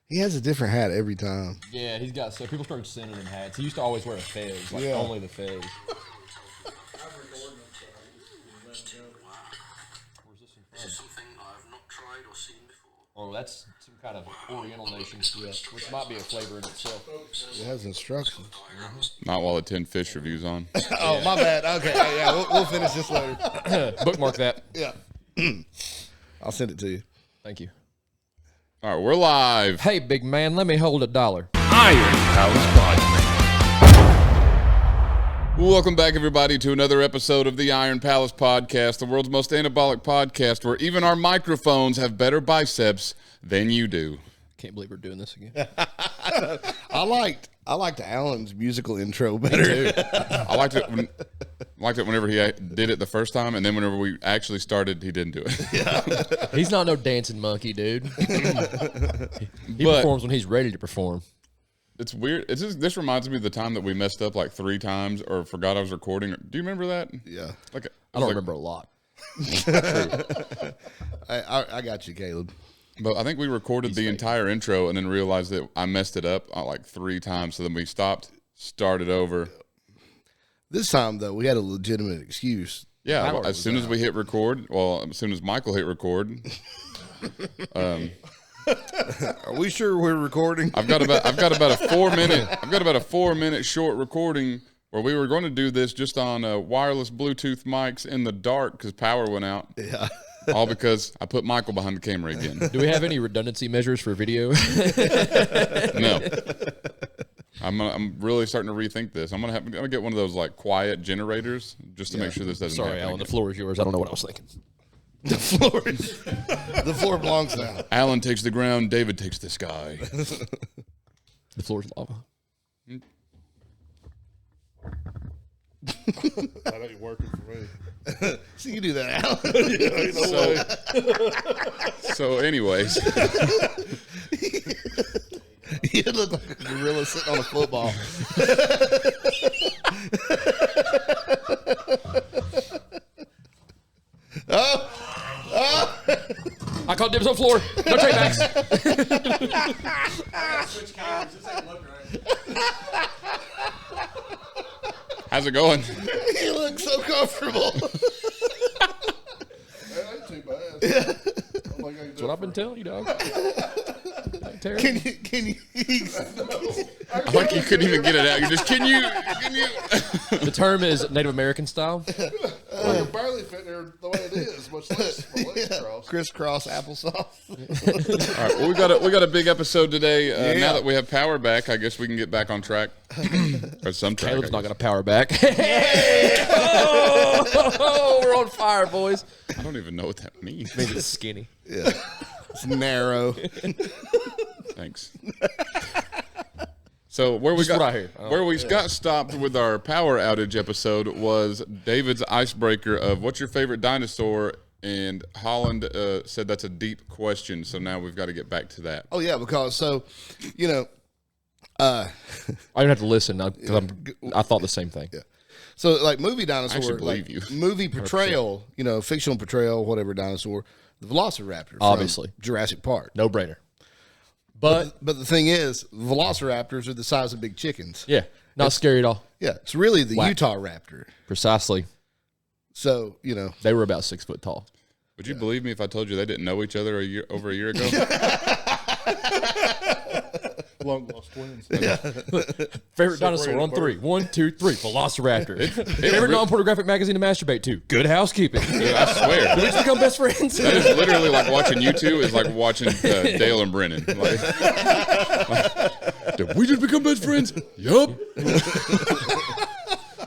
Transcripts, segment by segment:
He has a different hat every time. Yeah, he's got. So people started sending him hats. He used to always wear a fez, like only the fez. Where's this from? This is something I've not tried or seen before. Oh, that's some kind of Oriental nation, which might be a flavor in itself. It has instructions. Not while the 10 fish review's on. Oh, my bad. Okay, yeah, we'll finish this later. Bookmark that. Yeah. I'll send it to you. Thank you. All right, we're live. Hey, big man, let me hold $1. Iron Palace Podcast. Welcome back, everybody, to another episode of the Iron Palace Podcast, the world's most anabolic podcast, where even our microphones have better biceps than you do. Can't believe we're doing this again. I liked Alan's musical intro better. I liked it whenever he did it the first time, and then whenever we actually started, he didn't do it. Yeah. He's not no dancing monkey, dude. He performs when he's ready to perform. It's weird. This reminds me of the time that we messed up like 3 times or forgot I was recording. Do you remember that? Yeah. I don't remember a lot. I got you, Caleb. But I think we recorded the entire intro and then realized that I messed it up like 3 times. So then we started over. This time, though, we had a legitimate excuse. Yeah, well, as soon as we hit record, as soon as Michael hit record, Are we sure we're recording? I've got about a 4-minute short recording where we were going to do this just on wireless Bluetooth mics in the dark because power went out. Yeah. All because I put Michael behind the camera again. Do we have any redundancy measures for video? No. I'm really starting to rethink this. I'm gonna get one of those like quiet generators just to make sure this doesn't happen. Sorry, Alan, the floor is yours. I don't know what I was thinking. The floor belongs now. Alan takes the ground, David takes the sky. The floor is lava. I know you're working for me. So you do that, Alan. So anyways. You look like a gorilla sitting on a football. I caught dibs on the floor. No trade backs. How's it going? You look so comfortable. That ain't too bad. That's what I've been telling you, dog. Can you? I like you couldn't even get it out. You just can you? The term is Native American style. You're barely fitting there the way it is, much less cross. Crisscross applesauce. All right. Well, we got a big episode today. Now that we have power back, I guess we can get back on track. Or some track. Caleb's not going to power back. Hey! Oh, we're on fire, boys. I don't even know what that means. Maybe it's skinny. Yeah, it's narrow. Thanks. So where we got stopped with our power outage episode was David's icebreaker of what's your favorite dinosaur, and Holland said that's a deep question. So now we've got to get back to that. Oh yeah, because I didn't have to listen because I thought the same thing. Yeah. So like movie dinosaur, I actually believe like you. movie portrayal, fictional portrayal, whatever dinosaur, the Velociraptor, Obviously. from Jurassic Park. No brainer. But the thing is, Velociraptors are the size of big chickens. Yeah, not scary at all. Yeah, it's really the Utah Raptor. Precisely. So They were about 6 foot tall. Would you believe me if I told you they didn't know each other over a year ago? Long lost twins. Yeah. Favorite dinosaur on 3. 1, 2, 3. Velociraptor. Favorite non-pornographic magazine to masturbate to. Good Housekeeping. Dude, I swear. Did we just become best friends? That is literally like watching you two is like watching Dale and Brennan. Like, did we just become best friends? Yup.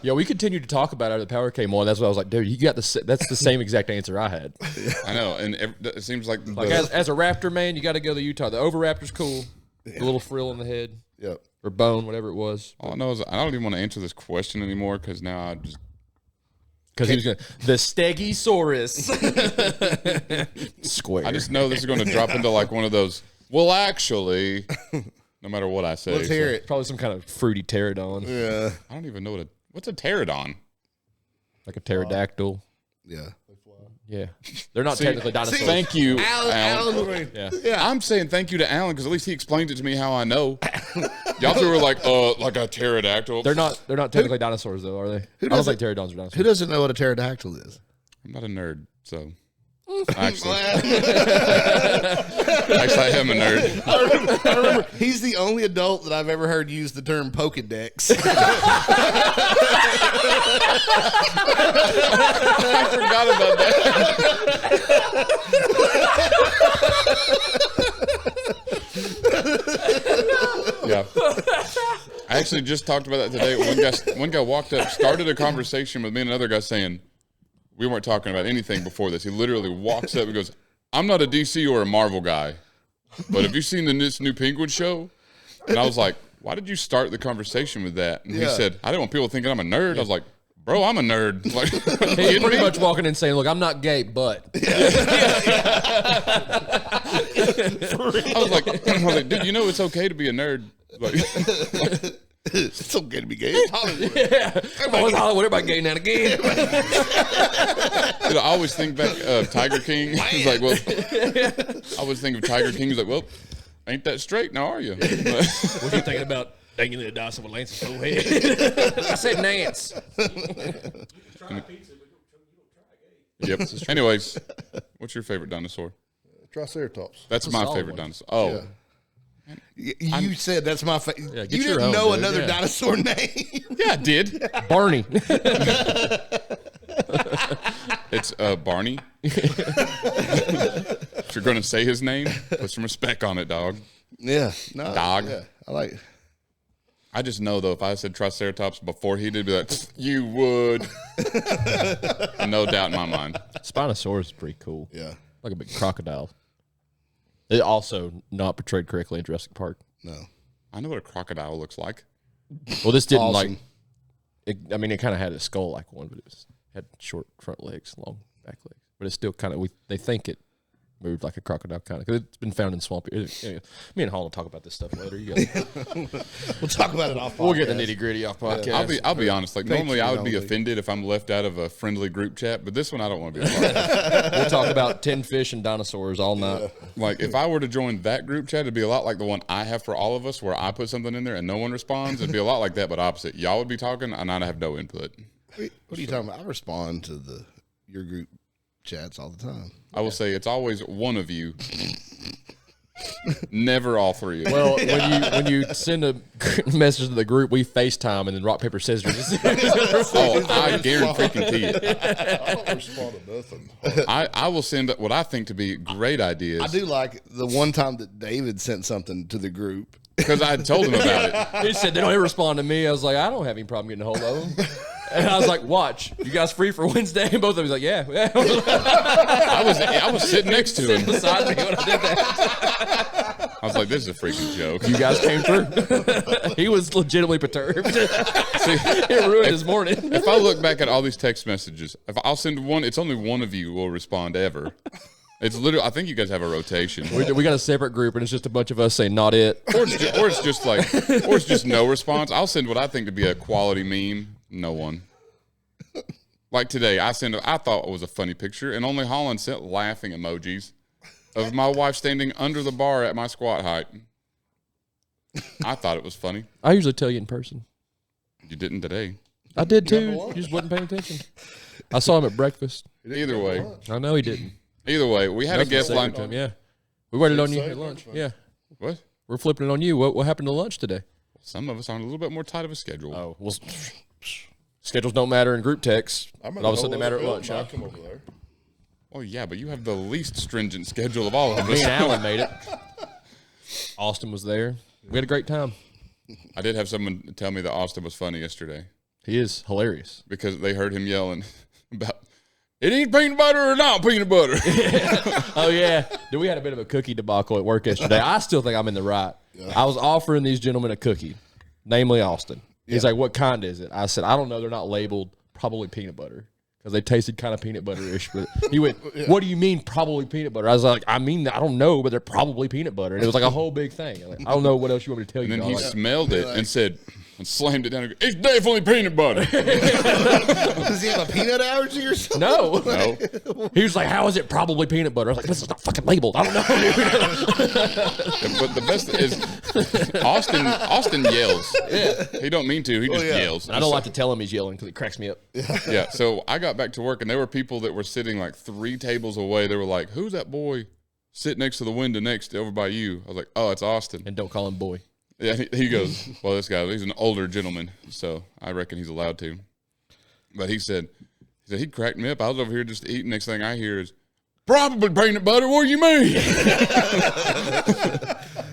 Yeah, we continued to talk about it after the power came on. That's why I was like, dude, you got that's the same exact answer I had. I know, and it seems like as a Raptor man, you got to go to Utah. The Oviraptor's cool. The little frill on the head. Yep. Or bone, whatever it was. all I know is I don't even want to answer this question anymore because now I just Because he was going the Stegosaurus. Square. I just know this is going to drop into like one of those. Well, actually, no matter what I say, Let's hear it. Probably some kind of fruity pterodon. Yeah. I don't even know what's a pterodon. Like a pterodactyl. Yeah. Yeah, they're not technically dinosaurs. Thank you, Alan. Alan, Yeah. I'm saying thank you to Alan because at least he explained it to me how I know. Y'all two were like a pterodactyl. They're not technically dinosaurs though, are they? I don't think pterodons are dinosaurs. Who doesn't know what a pterodactyl is? I'm not a nerd, so actually, I am a nerd. I remember he's the only adult that I've ever heard use the term Pokedex. I forgot about that. Yeah. I actually just talked about that today. One guy walked up, started a conversation with me and another guy saying, we weren't talking about anything before this. He literally walks up and goes, I'm not a DC or a Marvel guy, but have you seen this new Penguin show? And I was like, why did you start the conversation with that? And he said, I didn't want people thinking I'm a nerd. I was like, bro, I'm a nerd. Like, He's pretty much walking in saying, look, I'm not gay, but. I was like, dude, you know it's okay to be a nerd. Like, It's okay to be gay. It's Hollywood. Everybody's Hollywood, everybody gay now and again. dude, I always think back of Tiger King. He's like, well, I always think of Tiger King. He's like, well, ain't that straight now, are you? What are you thinking about dangling the Dawson with Lance's whole head? I said Nance. Yep. Anyways, what's your favorite dinosaur? Triceratops. That's my favorite dinosaur. Oh. Yeah. You said that's my favorite. Yeah, get you your didn't own, know dude. another Yeah. dinosaur name. Yeah, I did. Barney. It's Barney. If you're going to say his name, put some respect on it, dog. Yeah. No, Dog. Yeah, I like I just know, though, if I said Triceratops before he did, be like, you would. No doubt in my mind. Spinosaurus is pretty cool. Yeah. Like a big crocodile. It also not portrayed correctly in Jurassic Park. No. I know what a crocodile looks like. Well, this didn't Awesome. it kind of had a skull like one, but it had short front legs, long back legs. But it's still kind of, they think it moved like a crocodile kind of, because it's been found in swamp. Anyway, me and Hall will talk about this stuff later. You guys. We'll talk about it off. We'll get the nitty gritty off podcast. I'll be honest. Like, normally I would be only. offended if I'm left out of a friendly group chat, but this one I don't want to be a part of. We'll talk about 10 fish and dinosaurs all night. Like, if I were to join that group chat, it'd be a lot like the one I have for all of us, where I put something in there and no one responds. It'd be a lot like that, but opposite. Y'all would be talking, and I'd have no input. What are you talking about? I respond to your group chats all the time. I will say it's always one of you, never all three of you. Well, when you send a message to the group, we FaceTime and then rock, paper, scissors. Oh, I guarantee it. I don't respond to nothing. I will send what I think to be great ideas. I do like the one time that David sent something to the group. Because I had told him about it. He said they don't ever respond to me. I was like, I don't have any problem getting a hold of them. And I was like, watch, you guys free for Wednesday? And both of them was like, yeah. I was sitting next to him. Beside me when I did that. I was like, this is a freaking joke. You guys came through. He was legitimately perturbed. It ruined his morning. If I look back at all these text messages, if I'll send one, it's only one of you will respond ever. It's literally, I think you guys have a rotation. We got a separate group, and it's just a bunch of us saying, not it. Or it's just no response. I'll send what I think to be a quality meme. No one. Like today, I thought it was a funny picture, and only Holland sent laughing emojis of my wife standing under the bar at my squat height. I thought it was funny. I usually tell you in person. You didn't today. I did too. You just wasn't paying attention. I saw him at breakfast. Either way, I know he didn't. we had a guest line. To him, yeah. We waited on you at lunch. Yeah. What? We're flipping it on you. What happened to lunch today? Some of us are on a little bit more tight of a schedule. Oh, well, schedules don't matter in group texts. I'm But all of a sudden they matter at lunch, huh? I come over there. Oh yeah, but you have the least stringent schedule of all of Me us. and Alan made it. Austin was there. We had a great time. I did have someone tell me that Austin was funny yesterday He is hilarious. because they heard him yelling about it ain't peanut butter or not peanut butter. Oh, yeah. Dude, we had a bit of a cookie debacle at work yesterday. I still think I'm in the right. I was offering these gentlemen a cookie, namely Austin. He's like, what kind is it? I said, I don't know. They're not labeled. Probably peanut butter. Because they tasted kind of peanut butter-ish. But he went, what do you mean probably peanut butter? I was like, I mean, I don't know, but they're probably peanut butter. And it was like a whole big thing. Like, I don't know what else you want me to tell you. And then dog. he Like, smelled it and said, and slammed it down. And go, it's definitely peanut butter. Does he have a peanut allergy or something? No. No. He was like, how is it probably peanut butter? I was like, this is not fucking labeled. I don't know. But the best is Austin yells. Yeah. He don't mean to. He just yells. I don't like to tell him he's yelling because it cracks me up. Yeah. So I got back to work, and there were people that were sitting like 3 tables away. They were like, who's that boy sitting next to the window next over by you? I was like, oh, it's Austin. And don't call him boy. Yeah, he goes, well, this guy, he's an older gentleman, so I reckon he's allowed to. But he said he cracked me up. I was over here just eating. Next thing I hear is, probably peanut butter. What do you mean?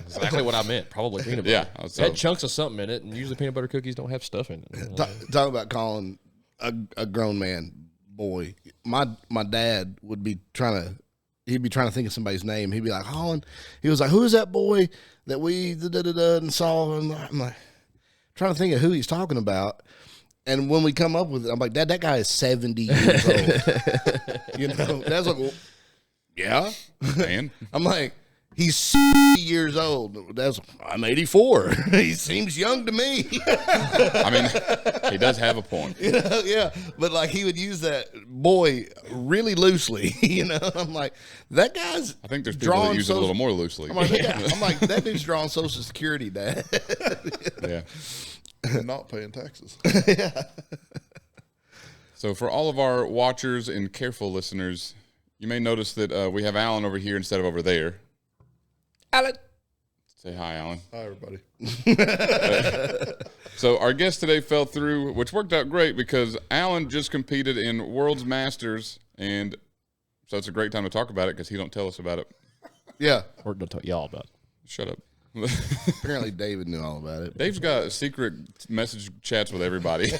Exactly what I meant. Probably peanut butter. Yeah. It had chunks of something in it, and usually peanut butter cookies don't have stuff in it. Talk about calling a grown man boy. My dad would be he'd be trying to think of somebody's name. He'd be like, Holland. He was like, who is that boy that we and saw? And I'm like, trying to think of who he's talking about. And when we come up with it, I'm like, Dad, that guy is 70 years old. Dad's like, well, yeah. Man. I'm like, he's 60 years old. Dad's like, I'm 84. He seems young to me. I mean, he does have a point. Yeah. But like he would use that boy really loosely. I'm like, that guy's I think there's people that use it a little more loosely. I'm like, that dude's drawing Social Security, Dad. Yeah. And not paying taxes. Yeah. So for all of our watchers and careful listeners, you may notice that we have Alan over here instead of over there. Alan. Say hi, Alan. Hi, everybody. So our guest today fell through, which worked out great because Alan just competed in World's Masters, and so it's a great time to talk about it because he don't tell us about it. Yeah. Or don't tell y'all about it. Shut up. Apparently David knew all about it. Dave's got secret message chats with everybody.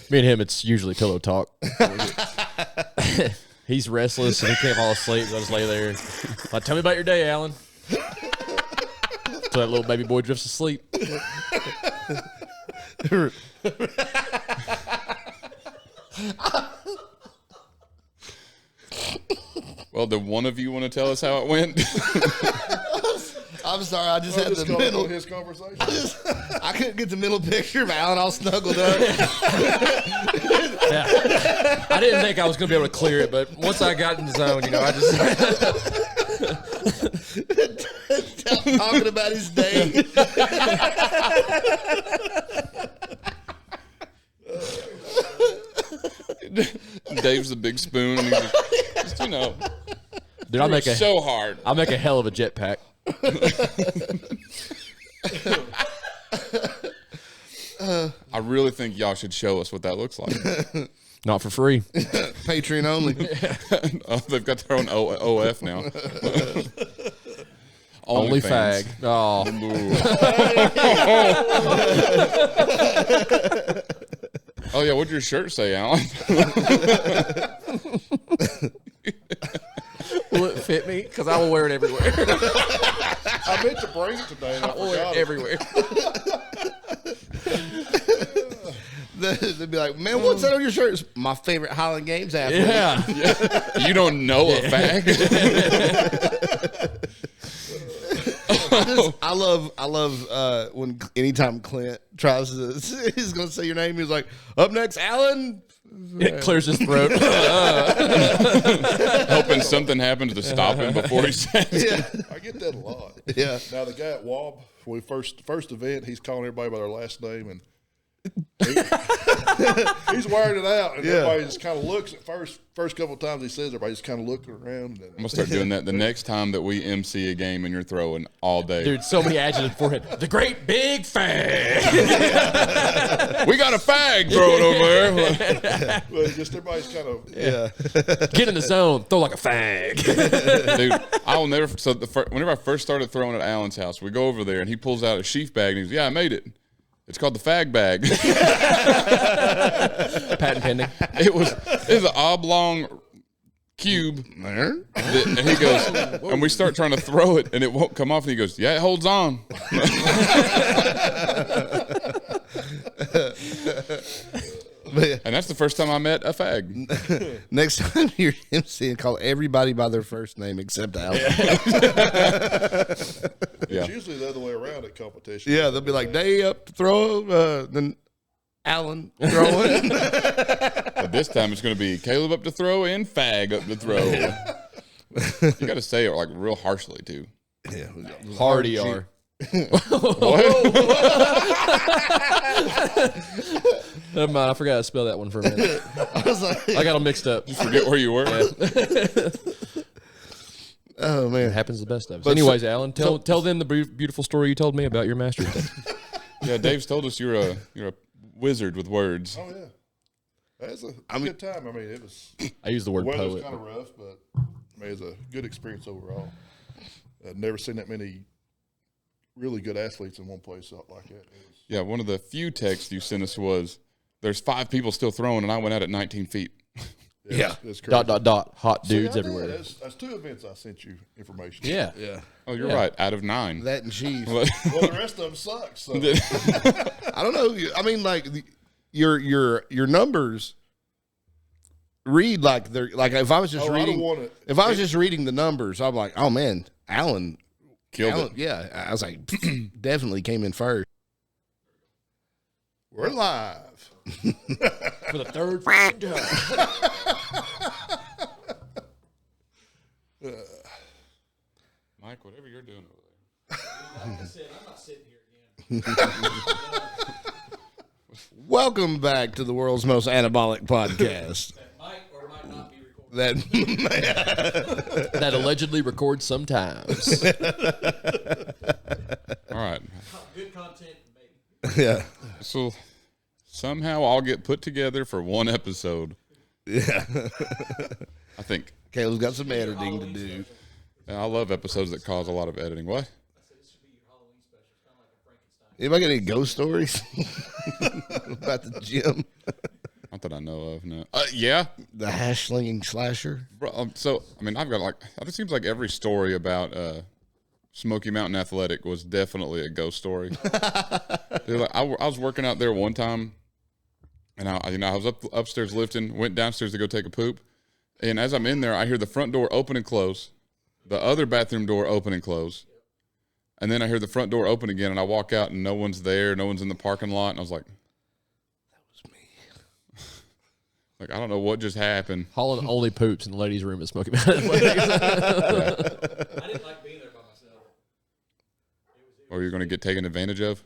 Me and him, it's usually pillow talk. He's restless and he can't fall asleep. So I just lay there. Like, tell me about your day, Alan. So that little baby boy drifts asleep. Well, did one of you want to tell us how it went? I'm sorry, I just had the middle. His conversation. I couldn't get the middle picture of Alan all snuggled up. Yeah. I didn't think I was going to be able to clear it, but once I got in the zone, I just... Talking about his day. Dave's the big spoon. And he's just Dude, I'll make so hard. I'll make a hell of a jetpack. I really think y'all should show us what that looks like. Not for free. Patreon only. Oh, they've got their own OF now. Only fans. fag. Oh. Oh, yeah, what'd your shirt say, Alan? Will it fit me? Because I will wear it everywhere. I meant to bring it today, and I I will wear forgot it everywhere. They'd be like, man, what's that on your shirt? It's my favorite Highland Games athlete. Yeah. You don't know a fag? I love when anytime Clint tries to, he's going to say your name, he's like, up next, Alan. It clears his throat. Hoping something happens to stop him before he says it. I get that a lot. Yeah. Now, the guy at WAB, when we first event, he's calling everybody by their last name, and he's wearing it out, and everybody just kind of looks at first couple of times he says, everybody just kind of looking around. And I'm going to start doing that the next time that we MC a game and you're throwing all day. Dude, so many adjectives forehead. The great big fag. We got a fag throwing over there. well, just everybody's kind of Get in the zone. Throw like a fag. Dude, I will never. So whenever I first started throwing at Alan's house, we go over there and he pulls out a sheath bag and he goes, "Yeah, I made it. It's called the fag bag." Patent pending. It was an oblong cube, and he goes, and we start trying to throw it, and it won't come off. And he goes, "Yeah, it holds on." And that's the first time I met a fag. Next time you're MCing, call everybody by their first name except Alan. It's usually the other way around at competition. Yeah, they'll be like, day up to throw, then Allen throwing. But this time it's going to be Caleb up to throw and Fag up to throw. You got to say it like real harshly too. Yeah, Hard ER. Never mind, I forgot to spell that one for a minute. I was like, I got them mixed up. Forget where you were. oh man, It happens the best of us. But Anyways, Alan, tell them the beautiful story you told me about your master's test. Yeah, Dave's told us you're a wizard with words. Oh yeah, that's a good time. I mean, it was. I use the word Weather was poet. kind of rough, but I mean, it was a good experience overall. I've never seen that many really good athletes in one place like that. Yeah, one of the few texts you sent us was, "There's 5 people still throwing, and I went out at 19 feet." Yeah. It's crazy. Hot See, dudes I did. everywhere. That's 2 events I sent you information. Yeah. yeah, Oh, you're Yeah. right. Out of 9. that and cheese. Well, the rest of them suck. So. I don't know. I mean, like your numbers read like they're like if I was just Oh, I don't reading want it. if I was just reading the numbers, I'm like, oh man, Allen Killed Allen, it. yeah. I was like, definitely came in first. We're live. For the third time. Mike, whatever you're doing over there. Like I said, I'm not sitting here again. Welcome back to the world's most anabolic podcast. That might or might not be recorded. That That allegedly records sometimes. All right. Good content, maybe. yeah, So somehow I'll get put together for one episode. yeah. I think. Caleb's got some editing to do. And I love episodes that cause a lot of editing. What? Anybody got any ghost stories about the gym? Not that I know of. No. Yeah. The hash slinging slasher. Bro, so I mean, I've got like it seems like every story about Smoky Mountain Athletic was definitely a ghost story. Dude, like, I was working out there one time, and I was upstairs lifting, went downstairs to go take a poop, and as I'm in there, I hear the front door open and close, the other bathroom door open and close, and then I hear the front door open again, and I walk out, and no one's there, no one's in the parking lot, and I was like, That was me. like I don't know what just happened. Holland only poops in the ladies' room at Smoky Mountain. I didn't like being there by myself. Or you're going to get taken advantage of.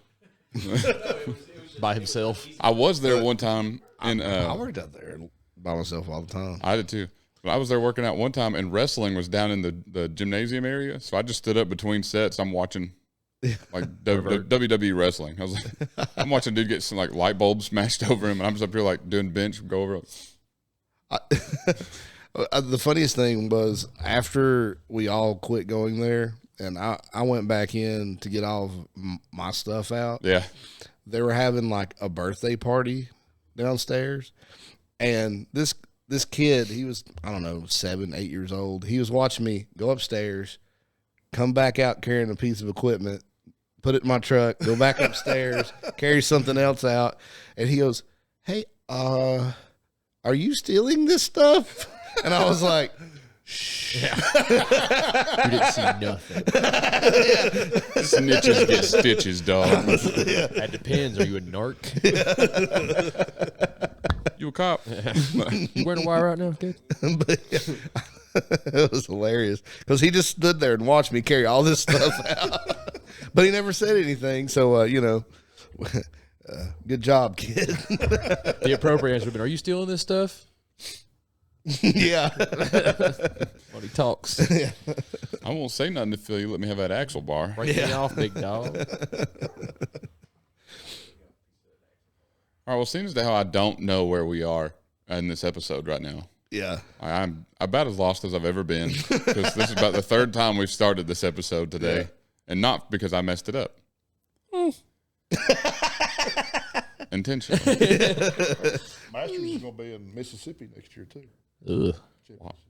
By himself. I was there one time, and I worked out there by myself all the time. I did too. But I was there working out one time, and wrestling was down in the gymnasium area. So I just stood up between sets. I'm watching like WWE wrestling. I was like, I'm watching a dude get some like light bulbs smashed over him, and I'm just up here like doing bench, go over. The funniest thing was after we all quit going there, and I went back in to get all of my stuff out. Yeah, They were having like a birthday party downstairs, and this kid, he was, I don't know, 7, 8 years old. He was watching me go upstairs, come back out carrying a piece of equipment, put it in my truck, go back upstairs, carry something else out, and he goes, "Hey, are you stealing this stuff?" And I was like, You didn't see nothing. snitches get stitches, dog. That depends. Are you a narc? You a cop? You wearing a wire right now, kid? it was hilarious because he just stood there and watched me carry all this stuff out, but he never said anything. So good job, kid. The appropriate answer would have been, are you stealing this stuff? Yeah. When he talks. I won't say nothing if you let me have that axle bar. Break me off, big dog. All right. Well, seeing as to how I don't know where we are in this episode right now. Yeah. I'm about as lost as I've ever been because this is about the 3rd time we've started this episode today, Yeah. and not because I messed it up. Intentionally. Masters is going to be in Mississippi next year too. Ugh.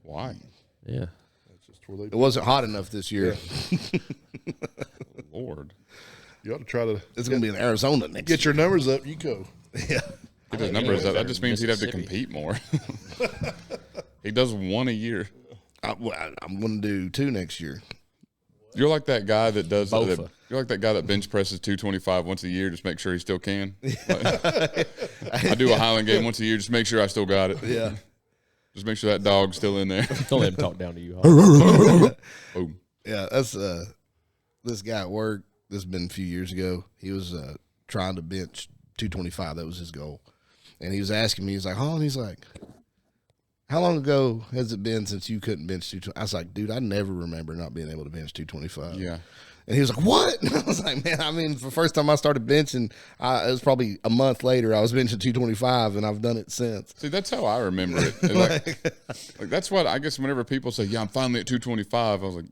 Why? Yeah. That's just where they. It wasn't hot enough this year. Lord. You ought to try to It's going to be in Arizona next get your numbers up. You go. year. Get his numbers up. That better just means he'd have to Mississippi. compete more. He does one a year. I'm going to do 2 next year. You're like that guy that does. Bofa. You're like that guy that bench presses 225 once a year, just make sure he still can. I do a Highland game once a year, just make sure I still got it. Yeah. Just make sure that dog's still in there. Don't let him talk down to you. Huh? Boom. Yeah, that's this guy at work. This has been a few years ago. He was trying to bench 225. That was his goal. And he was asking me, he's like, "Oh," he's like, "How long ago has it been since you couldn't bench 225?" I was like, "Dude, I never remember not being able to bench 225." Yeah. And he was like, "What?" And I was like, "Man, I mean, the first time I started benching, it was probably a month later. I was benching 225, and I've done it since." See, that's how I remember it. And like that's what I guess whenever people say, "Yeah, I'm finally at 225," I was like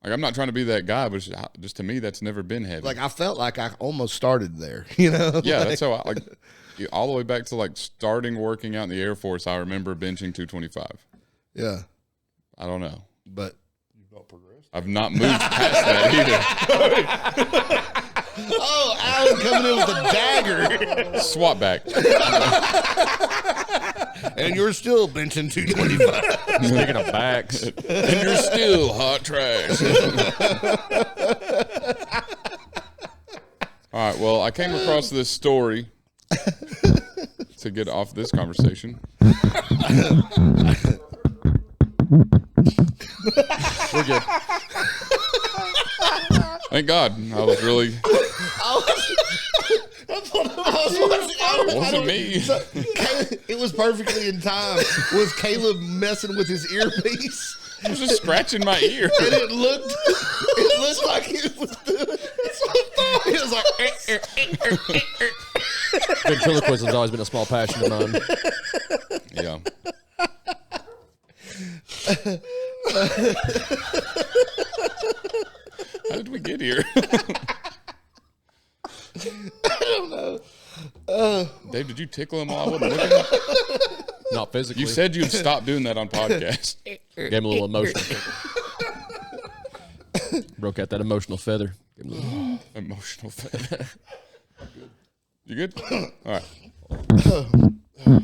I'm not trying to be that guy, but it's just to me, that's never been heavy. Like I felt like I almost started there, you know? Yeah, that's how I all the way back to like starting working out in the Air Force. I remember benching 225. Yeah, I don't know. but You've not progressed. I've not moved past that either. oh, Alan coming in with a dagger, Swap back. and you're still benching 225. Speaking of backs, And you're still hot trash. All right, well, I came across this story to get off this conversation. we're good. Thank God. I was really. That's what I was watching. Wasn't me. It was perfectly in time. Was Caleb messing with his earpiece? I was just scratching my ear. And it looked like he was doing. That's what I thought. He was like. Ventriloquism's always been a small passion of mine. Yeah. How did we get here? I don't know. Dave, did you tickle him while I wasn't looking? Not physically. You said you'd stop doing that on podcast. Gave him a little emotional tickle. Broke out that emotional feather. Gave him a little- Emotional feather. You good? All right.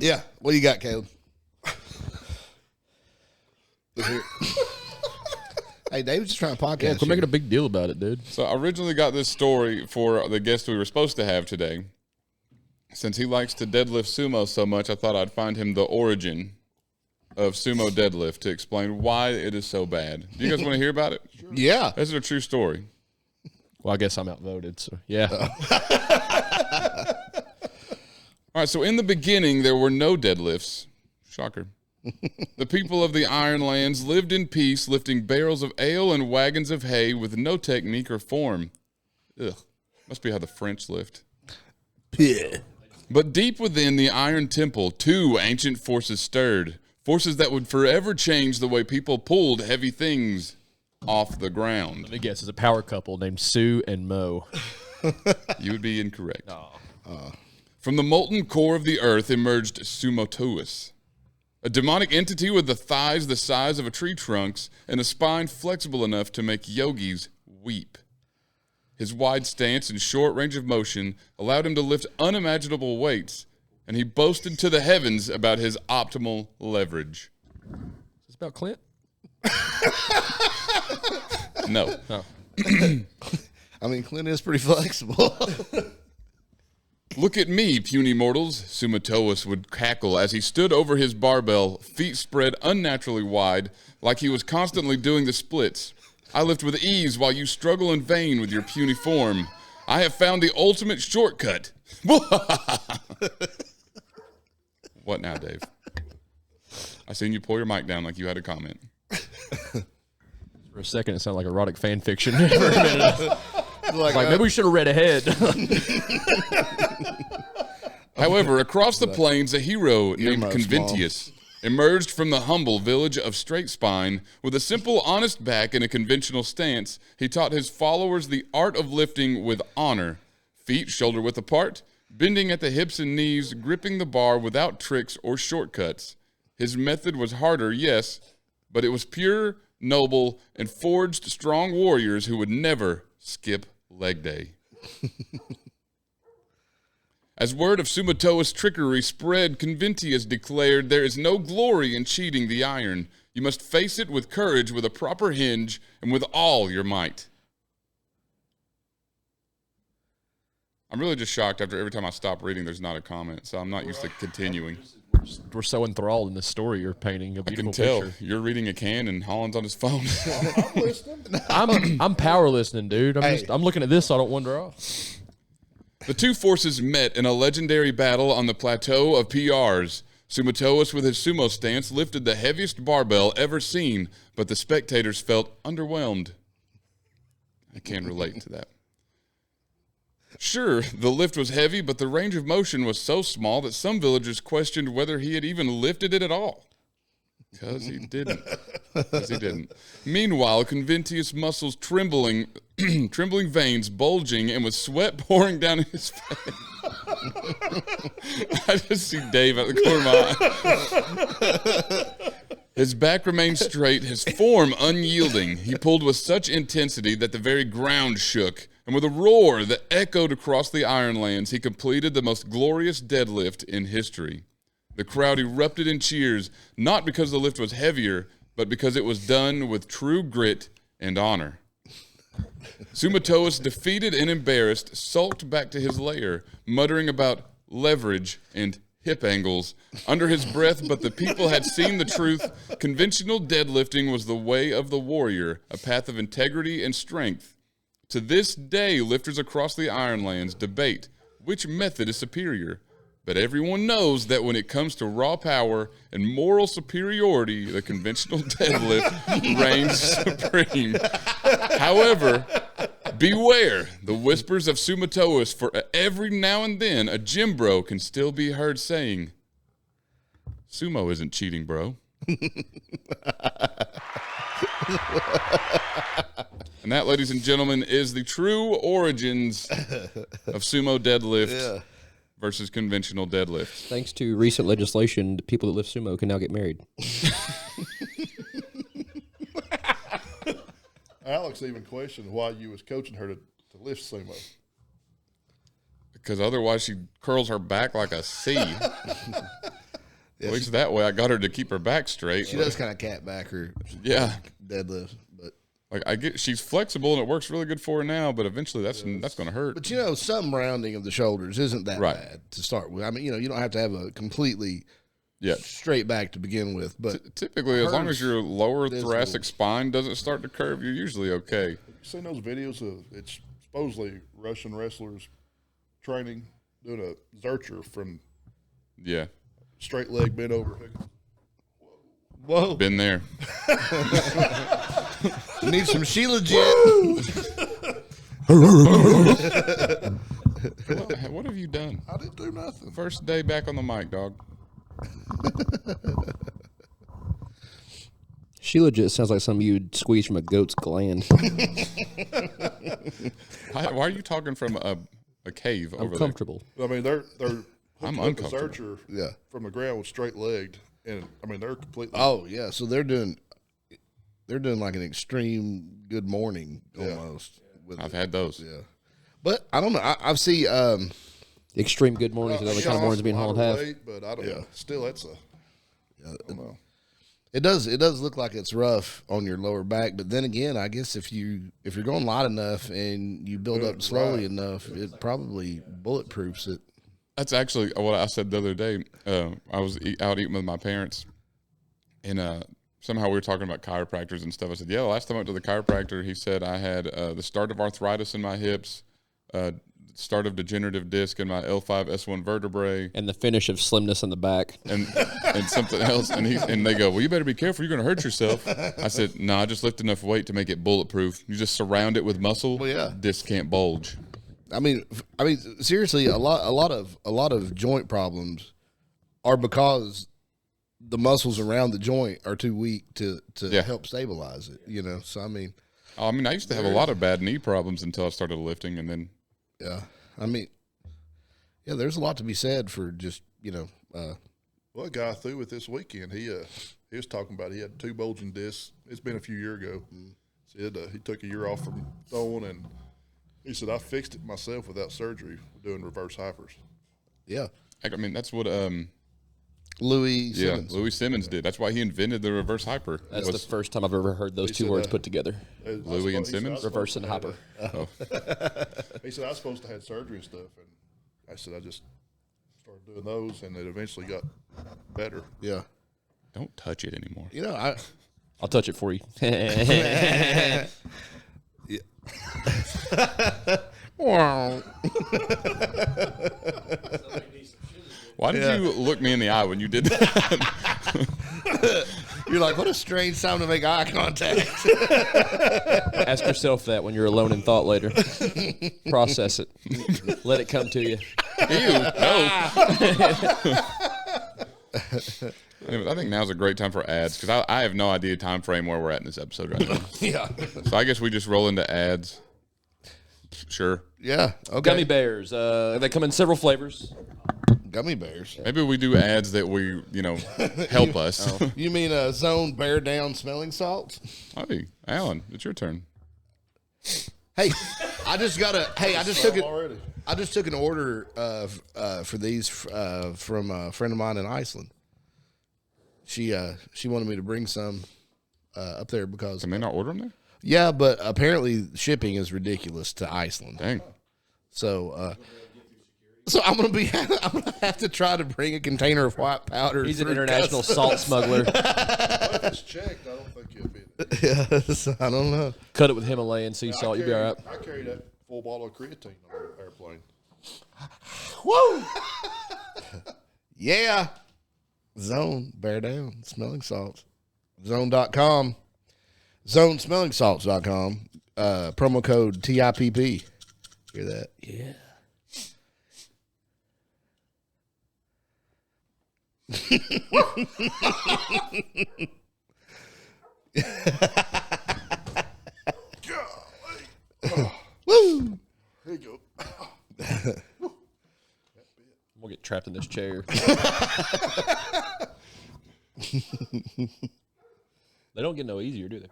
Yeah. What do you got, Caleb? Let's hear it. Hey, David's just trying to podcast. Yeah, quit making a big deal about it, dude. So I originally got this story for the guest we were supposed to have today. Since he likes to deadlift sumo so much, I thought I'd find him the origin of sumo deadlift to explain why it is so bad. Do you guys want to hear about it? Sure. Yeah. This is a true story. Well, I guess I'm outvoted, so yeah. All right, so in the beginning, there were no deadlifts. Shocker. The people of the Iron Lands lived in peace, lifting barrels of ale and wagons of hay with no technique or form. Ugh. Must be how the French lift. Yeah. But deep within the Iron Temple, two ancient forces stirred. Forces that would forever change the way people pulled heavy things off the ground. Let me guess, it's a power couple named Sue and Mo. You would be incorrect. From the molten core of the earth emerged Sumotous, a demonic entity with the thighs the size of a tree trunks and a spine flexible enough to make yogis weep. His wide stance and short range of motion allowed him to lift unimaginable weights, and he boasted to the heavens about his optimal leverage. Is this about Clint? No. Oh. I mean, Clint is pretty flexible. Look at me, puny mortals, Sumotous would cackle as he stood over his barbell, feet spread unnaturally wide, like he was constantly doing the splits. I lift with ease while you struggle in vain with your puny form. I have found the ultimate shortcut. What now, Dave? I seen you pull your mic down like you had a comment. For a second, it sounded like erotic fan fiction. For a minute. Like maybe we should have read ahead. However, across the plains, a hero named mouth's Conventius emerged from the humble village of Straight Spine. With a simple, honest back and a conventional stance, he taught his followers the art of lifting with honor, feet shoulder-width apart, bending at the hips and knees, gripping the bar without tricks or shortcuts. His method was harder, yes, but it was pure, noble, and forged strong warriors who would never skip leg day. As word of Sumoto's trickery spread, Conventius declared, "There is no glory in cheating the iron. You must face it with courage, with a proper hinge, and with all your might. I'm really just shocked after every time I stop reading, there's not a comment, so I'm not used to continuing. We're so enthralled in the story you're painting. A I beautiful can tell. picture. You're reading a can and Holland's on his phone. I'm listening. I'm power listening, dude. I'm looking at this so I don't wander off. The two forces met in a legendary battle on the plateau of PRs. Sumatois, with his sumo stance, lifted the heaviest barbell ever seen, but the spectators felt underwhelmed. I can relate to that. Sure, the lift was heavy, but the range of motion was so small that some villagers questioned whether he had even lifted it at all. Because he didn't. Meanwhile, Conventius' muscles trembling, trembling veins bulging, and with sweat pouring down his face. I just see Dave at the corner of my eye. His back remained straight, his form unyielding. He pulled with such intensity that the very ground shook, and with a roar that echoed across the Ironlands, he completed the most glorious deadlift in history. The crowd erupted in cheers, not because the lift was heavier, but because it was done with true grit and honor. Sumatois, defeated and embarrassed, sulked back to his lair, muttering about leverage and hip angles under his breath, but the people had seen the truth. Conventional deadlifting was the way of the warrior, a path of integrity and strength. To this day, lifters across the Ironlands debate which method is superior. But everyone knows that when it comes to raw power and moral superiority, the conventional deadlift reigns supreme. However, beware the whispers of Sumatois, for every now and then a gym bro can still be heard saying, "Sumo isn't cheating, bro." And that, ladies and gentlemen, is the true origins of sumo deadlift versus conventional deadlift. Thanks to recent legislation, the people that lift sumo can now get married. Alex even questioned why you was coaching her to lift sumo. Because otherwise she curls her back like a C. At least that way I got her to keep her back straight. She does kind of cat back her deadlift, but like I get she's flexible and it works really good for her now, but eventually that's going to hurt. But some rounding of the shoulders isn't that bad to start with. I mean, you don't have to have a completely straight back to begin with. But typically, as long as your lower thoracic spine doesn't start to curve, you're usually okay. Have you seen those videos of it's supposedly Russian wrestlers training doing a zercher from straight leg bent over? Whoa! Been there. Need some Sheila Jet. What have you done? I didn't do nothing. First day back on the mic, dog. She legit sounds like something you'd squeeze from a goat's gland. Why are you talking from a cave over I'm comfortable. I mean, they're I'm hooking up a uncomfortable. zercher from the ground with straight legged, and I mean they're completely. Oh yeah, so they're doing like an extreme good morning almost. I've had those. Yeah, but I don't know. I've seen Extreme good mornings are the only kind of mornings being hauled half. But I don't know. Still, that's I don't know. It does look like it's rough on your lower back, but then again, I guess if you're going light enough and you build up slowly enough, it probably bulletproofs it. That's actually what I said the other day. I was out eating with my parents, and somehow we were talking about chiropractors and stuff. I said, the last time I went to the chiropractor, he said I had the start of arthritis in my hips, start of degenerative disc in my L5 S1 vertebrae, and the finish of slimness in the back, and something else. And they go, well, you better be careful. You're going to hurt yourself. I said, no, I just lift enough weight to make it bulletproof. You just surround it with muscle. Well, yeah. Disc can't bulge. I mean, seriously, a lot of joint problems are because the muscles around the joint are too weak to help stabilize it. So I mean, I used to have a lot of bad knee problems until I started lifting, and then there's a lot to be said for just Well, a guy I threw with this weekend, he was talking about he had two bulging discs. It's been a few years ago. Said he took a year off from throwing, and he said I fixed it myself without surgery, doing reverse hypers. Yeah, I mean that's what Louis Simmons. Yeah, Louis Simmons did. That's why he invented the reverse hyper. That's the first time I've ever heard those two words put together. Louis and Simmons? Reverse and hopper. Oh. He said I was supposed to have surgery and stuff, and I said I just started doing those, and it eventually got better. Yeah. Don't touch it anymore. You know, I'll touch it for you. Why did you look me in the eye when you did that? you're like, what a strange time to make eye contact. Ask yourself that when you're alone in thought later. Process it. Let it come to you. Ew, no. Anyway, I think now's a great time for ads because I have no idea time frame where we're at in this episode right now. Yeah. So I guess we just roll into ads. Sure. Yeah. Okay. Gummy bears. They come in several flavors. Gummy bears. Maybe we do ads that we, help us. You mean Zone Bear Down smelling salts? Hey, Alan, it's your turn. Hey, I just took it. Already. I just took an order for these from a friend of mine in Iceland. She wanted me to bring some up there because Can they not order them there? yeah, but apparently shipping is ridiculous to Iceland. Dang. So I'm gonna have to try to bring a container of white powder. He's an through international salt smuggler. If it's checked, I don't think you'll be. Yes, I don't know. Cut it with Himalayan sea salt. You'll be all right. I carry that full bottle of creatine on the airplane. Whoa! Yeah. Zone Bear Down smelling salts. Zone.com. ZoneSmellingSalts.com. Promo code TIPP. Hear that? Yeah. Woo! There you go. We'll get trapped in this chair. They don't get no easier, do they?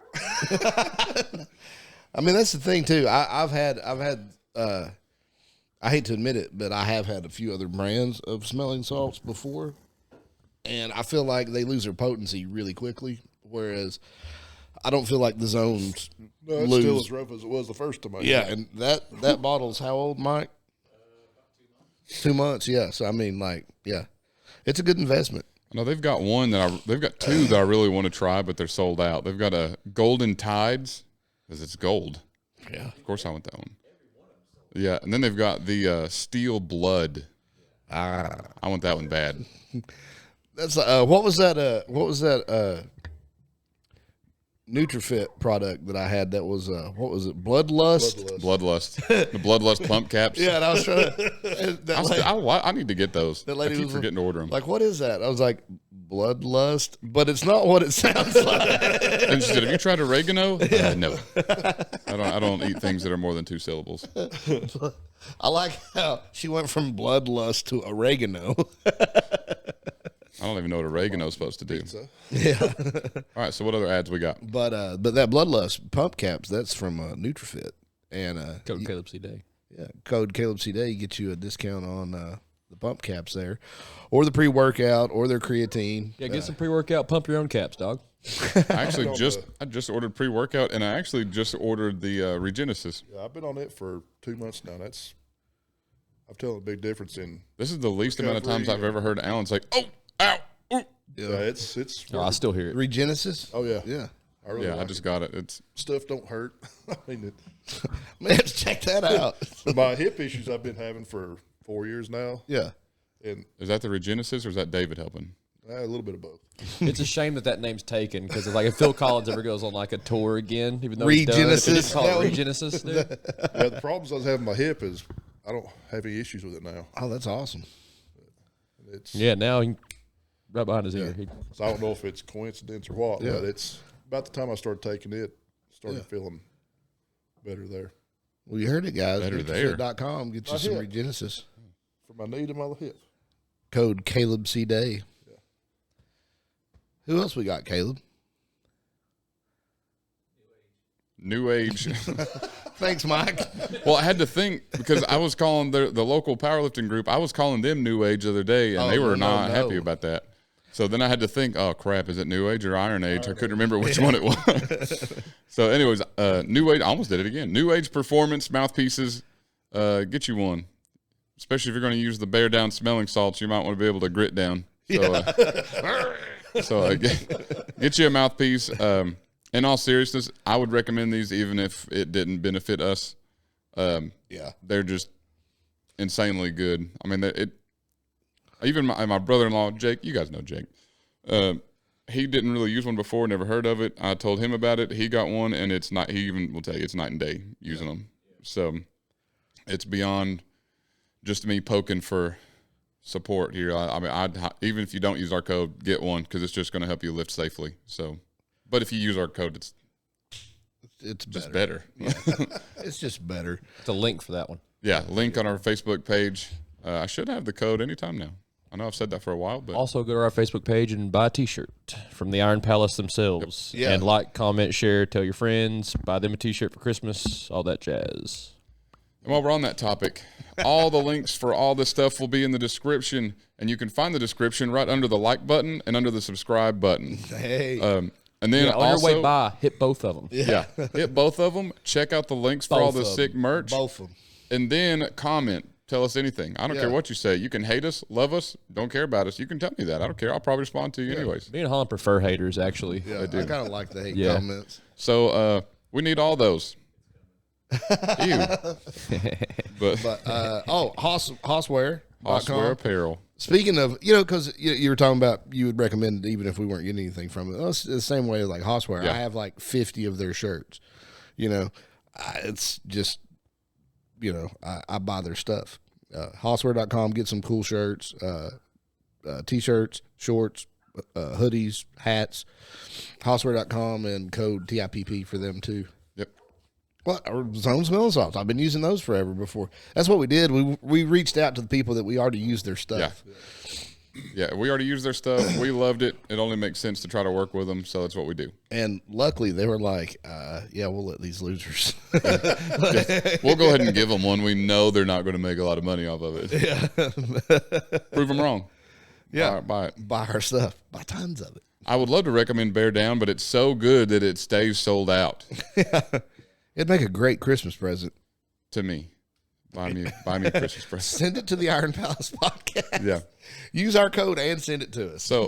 I mean, that's the thing too. I've had. I hate to admit it, but I have had a few other brands of smelling salts before, and I feel like they lose their potency really quickly. Whereas I don't feel like the zones No, it's lose. still as rough as it was the first time. Yeah, and that bottle's how old, Mike? 2 months. Yeah. So I mean, like, yeah, it's a good investment. No, they've got they've got two that I really want to try, but they're sold out. They've got a Golden Tides because it's gold. Yeah. Of course, I want that one. Yeah, and then they've got the Steel Blood. I want that one bad. That's what was that? What was that? NutriFit product that I had that was what was it? Bloodlust. Bloodlust. The Bloodlust pump caps. Yeah, and I was trying to. I need to get those. That I lady keep was forgetting to order them. Like, what is that? I was like, bloodlust, but it's not what it sounds like. And she said, "Have you tried oregano?" No, I don't eat things that are more than 2 syllables. I like how she went from bloodlust to oregano. I don't even know what oregano is supposed to do. Yeah. All right, so what other ads we got? But that bloodlust pump caps, that's from NutriFit. And Code Caleb C. Day. yeah, code Caleb C. Day gets you a discount on the pump caps there, or the pre-workout, or their creatine. Yeah, get some pre-workout. Pump your own caps, dog. I just ordered pre-workout, and I actually just ordered the Regenesis. Yeah, I've been on it for 2 months now. I'm telling a big difference in. This is the least amount of times I've ever heard Alan say, "Oh, ow, ooh." Yeah, it's. Oh, I still hear it. Oh Regenesis. yeah, Yeah. I really. Yeah, I like just got it. It's stuff don't hurt. I mean, Man, check that out. my hip issues I've been having for 4 years now, Yeah. and is that the Regenesis or is that David helping? a little bit of both. It's a shame that name's taken because like if Phil Collins ever goes on like a tour again, even though he's done, if they Regenesis. just call it Regenesis, dude. Yeah, the problems I was having with my hip is I don't have any issues with it now. Oh, that's awesome. It's Yeah, now he, right behind his ear. so I don't know if it's coincidence or what, Yeah. but it's about the time I started taking it, started feeling better there Well, you heard it, guys. Better there. NutriFit.com. Get you Right some here. Regenesis. for my knee to my hip. Code Caleb C. Day. Who else we got, Caleb? New Age. Thanks, Mike. Well, I had to think because I was calling the local powerlifting group. I was calling them New Age the other day, and Oh, they were no, not no. happy about that. So then I had to think, oh crap, is it New Age or Iron Age? I couldn't remember which one it was. So anyways, New Age, I almost did it again. New Age Performance mouthpieces, get you one. Especially if you're going to use the bear down smelling salts, you might want to be able to grit down. So, get you a mouthpiece. In all seriousness, I would recommend these even if it didn't benefit us. They're just insanely good. I mean, even my brother-in-law, Jake, you guys know Jake. He didn't really use one before, never heard of it. I told him about it. He got one, and it's not. He even will tell you it's night and day using them. So it's beyond just me poking for support here. I mean, even if you don't use our code, get one because it's just going to help you lift safely. So, but if you use our code, it's just better. Yeah. It's just better. It's a link for that one. Yeah, link on our Facebook page. I should have the code anytime now. I know I've said that for a while, but Also, go to our Facebook page and buy a T-shirt from the Iron Palace themselves. Yep. Yeah. And like, comment, share, tell your friends, buy them a T-shirt for Christmas, all that jazz. And while we're on that topic, all the links for all this stuff will be in the description, and you can find the description right under the like button and under the subscribe button. Hey. And then On also, your way by, hit both of them. hit both of them. Check out the links for all the sick merch, Both of them. and then comment. Tell us anything. I don't care what you say. You can hate us, love us, don't care about us. You can tell me that. I don't care. I'll probably respond to you anyways. Me and Holland prefer haters, actually. Yeah, I kind of like the hate Yeah. comments. So we need all those. Ew. But Hosswear. Hosswear apparel. Speaking of, because you were talking about you would recommend even if we weren't getting anything from it. Well, it's the same way as like Hosswear. Yeah. I have like 50 of their shirts. It's just, I buy their stuff. Hosswear.com, get some cool shirts, T-shirts, shorts, hoodies, hats. Hosswear.com and code TIPP for them too. Yep. What? Zone smelling salts. I've been using those forever before. That's what we did. We reached out to the people that we already used their stuff. Yeah, we already used their stuff. We loved it. It only makes sense to try to work with them, so that's what we do. And luckily, they were like, we'll let these losers. We'll go ahead and give them one. We know they're not going to make a lot of money off of it. Yeah. Prove them wrong. Yeah. Buy it. Buy our stuff. Buy tons of it. I would love to recommend Bear Down, but it's so good that it stays sold out It'd make a great Christmas present. to me. Buy me a Christmas present. Send it to the Iron Palace podcast. Yeah. Use our code and send it to us. So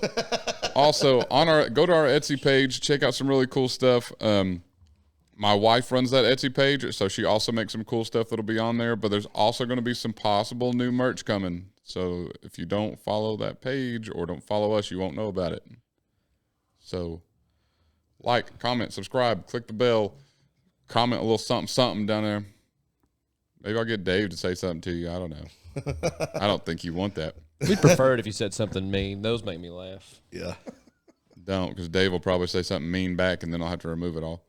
also go to our Etsy page, check out some really cool stuff. My wife runs that Etsy page, so she also makes some cool stuff that'll be on there, but there's also going to be some possible new merch coming. So if you don't follow that page or don't follow us, you won't know about it. So like, comment, subscribe, click the bell, comment a little something down there. Maybe I'll get Dave to say something to you. I don't know. I don't think you want that. We'd prefer it if you said something mean. Those make me laugh. Yeah. Don't, because Dave will probably say something mean back, and then I'll have to remove it all.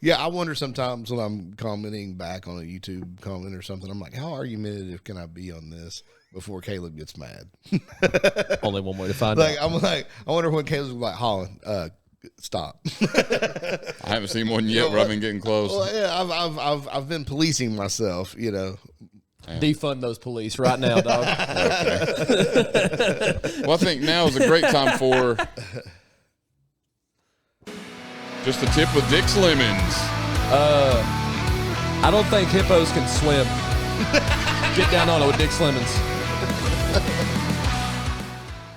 Yeah, I wonder sometimes when I'm commenting back on a YouTube comment or something, I'm like, how argumentative can I be on this before Caleb gets mad? Only one way to find out. I wonder when Caleb's like, Holland, stop. I haven't seen one yet where I've been getting close. Well, yeah, I've been policing myself, Defund those police right now, dog. Well, I think now is a great time for just a tip with Dick's Lemons. I don't think hippos can swim. Get down on it with Dick's Lemons.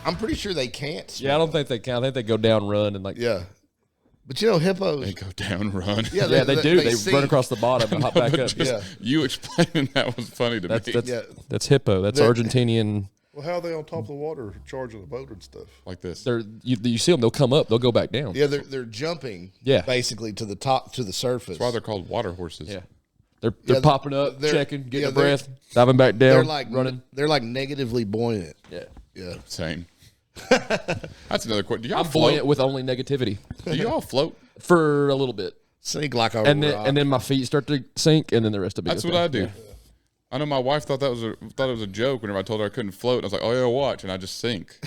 I'm pretty sure they can't. Yeah, I don't think they can. I think they go down, run, and Yeah. But hippos. They go down, run. Yeah, yeah, they do. They sink. run across the bottom and hop back up. Just you explaining that was funny to me. That's hippo. That's Argentinian. Well, how are they on top of the water charging the boat and stuff? Like this. You see them, they'll come up, they'll go back down. Yeah, they're jumping. Yeah. basically to the top, to the surface. That's why they're called water horses. Yeah. They're popping up, they're- checking, getting yeah, a breath, diving back down, They're like running. They're like negatively buoyant. Yeah. Yeah. Same. That's another question. Do y'all I'm float? buoyant with only negativity Do y'all float? for a little bit. Sink like a And rock. then my feet start to sink, and then the rest of it. That's what I do. I know my wife thought it was a joke whenever I told her I couldn't float. And I was like, oh yeah, watch, and I just sink.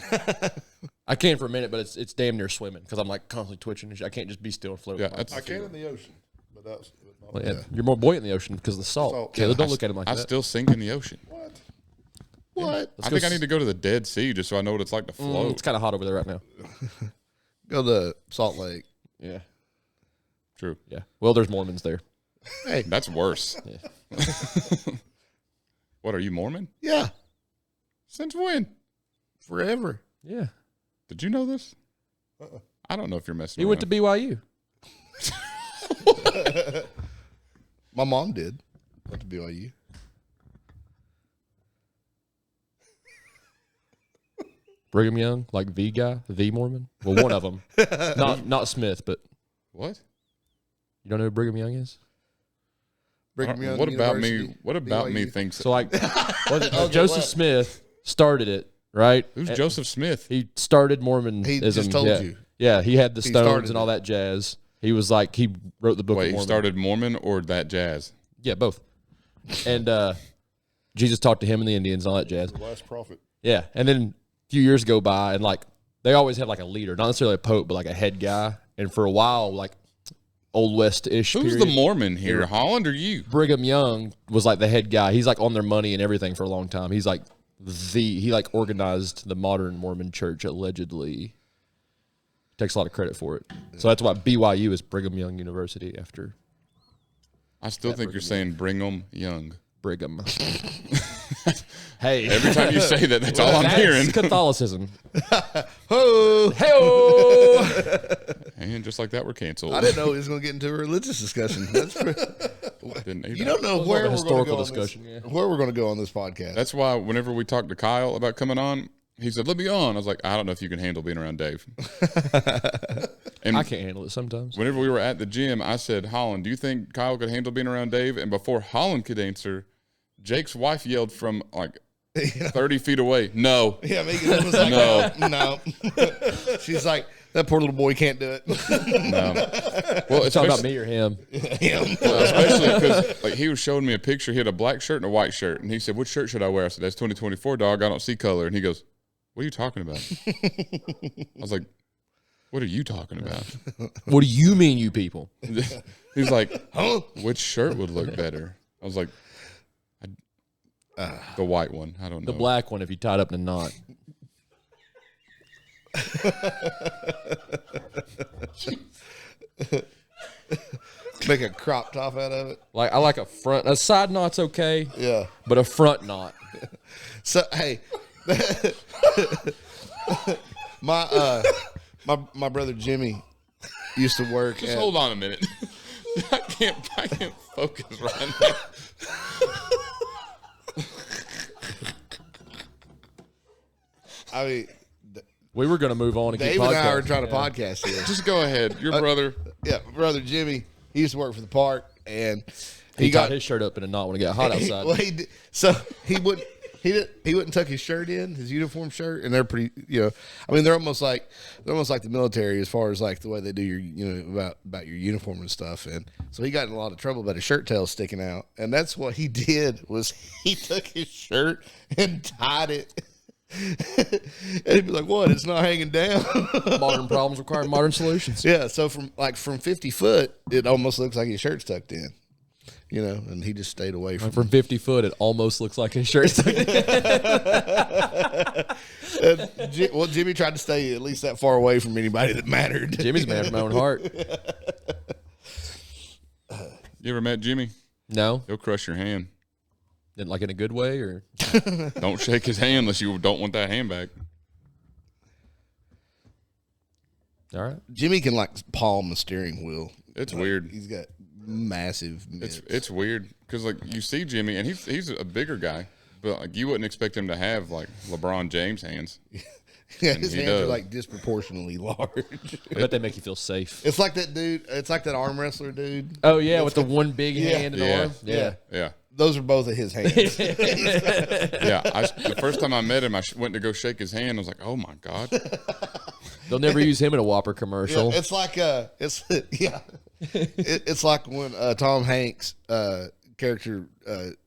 I can for a minute, but it's damn near swimming because I'm like constantly twitching. And I can't just be still and float. Yeah, that's I can in the ocean, but that's not Well, yeah, you're more buoyant in the ocean because of the salt. Salt. Caleb, don't look at him like I that. still sink in the ocean. what? What? I think I need to go to the Dead Sea just so I know what it's like to float. It's kind of hot over there right now. Go to Salt Lake. Yeah. True. Yeah. Well, there's Mormons there. Hey, That's worse. Yeah. What, are you Mormon? yeah, Since when? forever. Yeah. Did you know this? I don't know if you're messing He around. went to BYU. My mom did. Went to BYU. Brigham Young, like the guy, the Mormon. Well, one of them. Not Smith, but What? you don't know who Brigham Young is? Brigham Young What about me? University, What about me BYU. thinks? So like, Joseph Smith started it, right? Who's Joseph Smith? He started Mormonism. He just told yeah. you. Yeah, he had the He Stones started and all it. that jazz. He was like, he wrote the book of Wait, he Mormon. started Mormon or that jazz? Yeah, both. And Jesus talked to him and the Indians and all that jazz. The last prophet. Yeah, and then a few years go by, and like they always had like a leader, not necessarily a pope, but like a head guy. And for a while, like Old West-ish Who's period, the Mormon here? Holland or you? Brigham Young was like the head guy. He's like on their money and everything for a long time. He's like he like organized the modern Mormon church allegedly. Takes a lot of credit for it. So that's why BYU is Brigham Young University after I still think you're saying Brigham Young. Brigham. Hey, Every time you say that, that's all I'm that's hearing. Catholicism. Oh, Hey, And just like that, we're canceled. I didn't know he was going to get into a religious discussion. That's Didn't you don't know where we're going to historical go discussion, on yeah. this, where we're going to go on this podcast. That's why whenever we talked to Kyle about coming on, he said, "Let me on." I was like, "I don't know if you can handle being around Dave." And I can't handle it sometimes. whenever we were at the gym, I said, "Holland, do you think Kyle could handle being around Dave?" And before Holland could answer, Jake's wife yelled from like 30 feet away, "No." Yeah, Megan was like, No. no. She's like, that poor little boy can't do it. No. Well, Talk especially, about me or him. especially because like he was showing me a picture. He had a black shirt and a white shirt, and he said, "Which shirt should I wear?" I said, "That's 2024, dog. I don't see color." And he goes, "What are you talking about?" I was like, "What are you talking about?" What do you mean, you people? He's like, "Huh? Which shirt would look better?" I was like, "The white one. I don't know." The black one if you tied up in a knot. Make a crop top out of it. Like I like a side knot's okay, Yeah. but a front knot. So hey, my brother Jimmy used to work. Just at, hold on a minute. I can't focus right now. I mean, We were gonna move on and Dave keep and I are podcasting. trying to podcast here. Just go ahead. Your brother. Yeah, my brother Jimmy. He used to work for the park, and He tied his shirt up in a knot when it got hot outside. Well, he did, so he wouldn't tuck his shirt in, his uniform shirt, and they're pretty. I mean, they're almost like the military as far as like the way they do your about your uniform and stuff. And so he got in a lot of trouble about his shirt tail sticking out, and that's what he did was he took his shirt and tied it. And he'd be like, "What? It's not hanging down." Modern problems require modern solutions. Yeah, so from 50 foot, it almost looks like his shirt's tucked in. And he just stayed away from. From 50 foot, it almost looks like his shirt's tucked in. Well, Jimmy tried to stay at least that far away from anybody that mattered. Jimmy's a man of my own heart. You ever met Jimmy? No, He'll crush your hand. like in a good way, or Don't shake his hand unless you don't want that hand back. all right. Jimmy can like palm the steering wheel. It's weird. He's got massive mitts. It's weird because like you see Jimmy and he's a bigger guy, but like you wouldn't expect him to have like LeBron James hands. Yeah, his he hands are does. like disproportionately large. I bet they make you feel safe. It's like that dude. It's like that arm wrestler dude. Oh yeah, with the one big hand and Yeah. arm. Yeah. Yeah. Those are both of his hands. Yeah, the first time I met him, I went to go shake his hand. I was like, "Oh my god!" They'll never use him in a Whopper commercial. It's like it's like when Tom Hanks character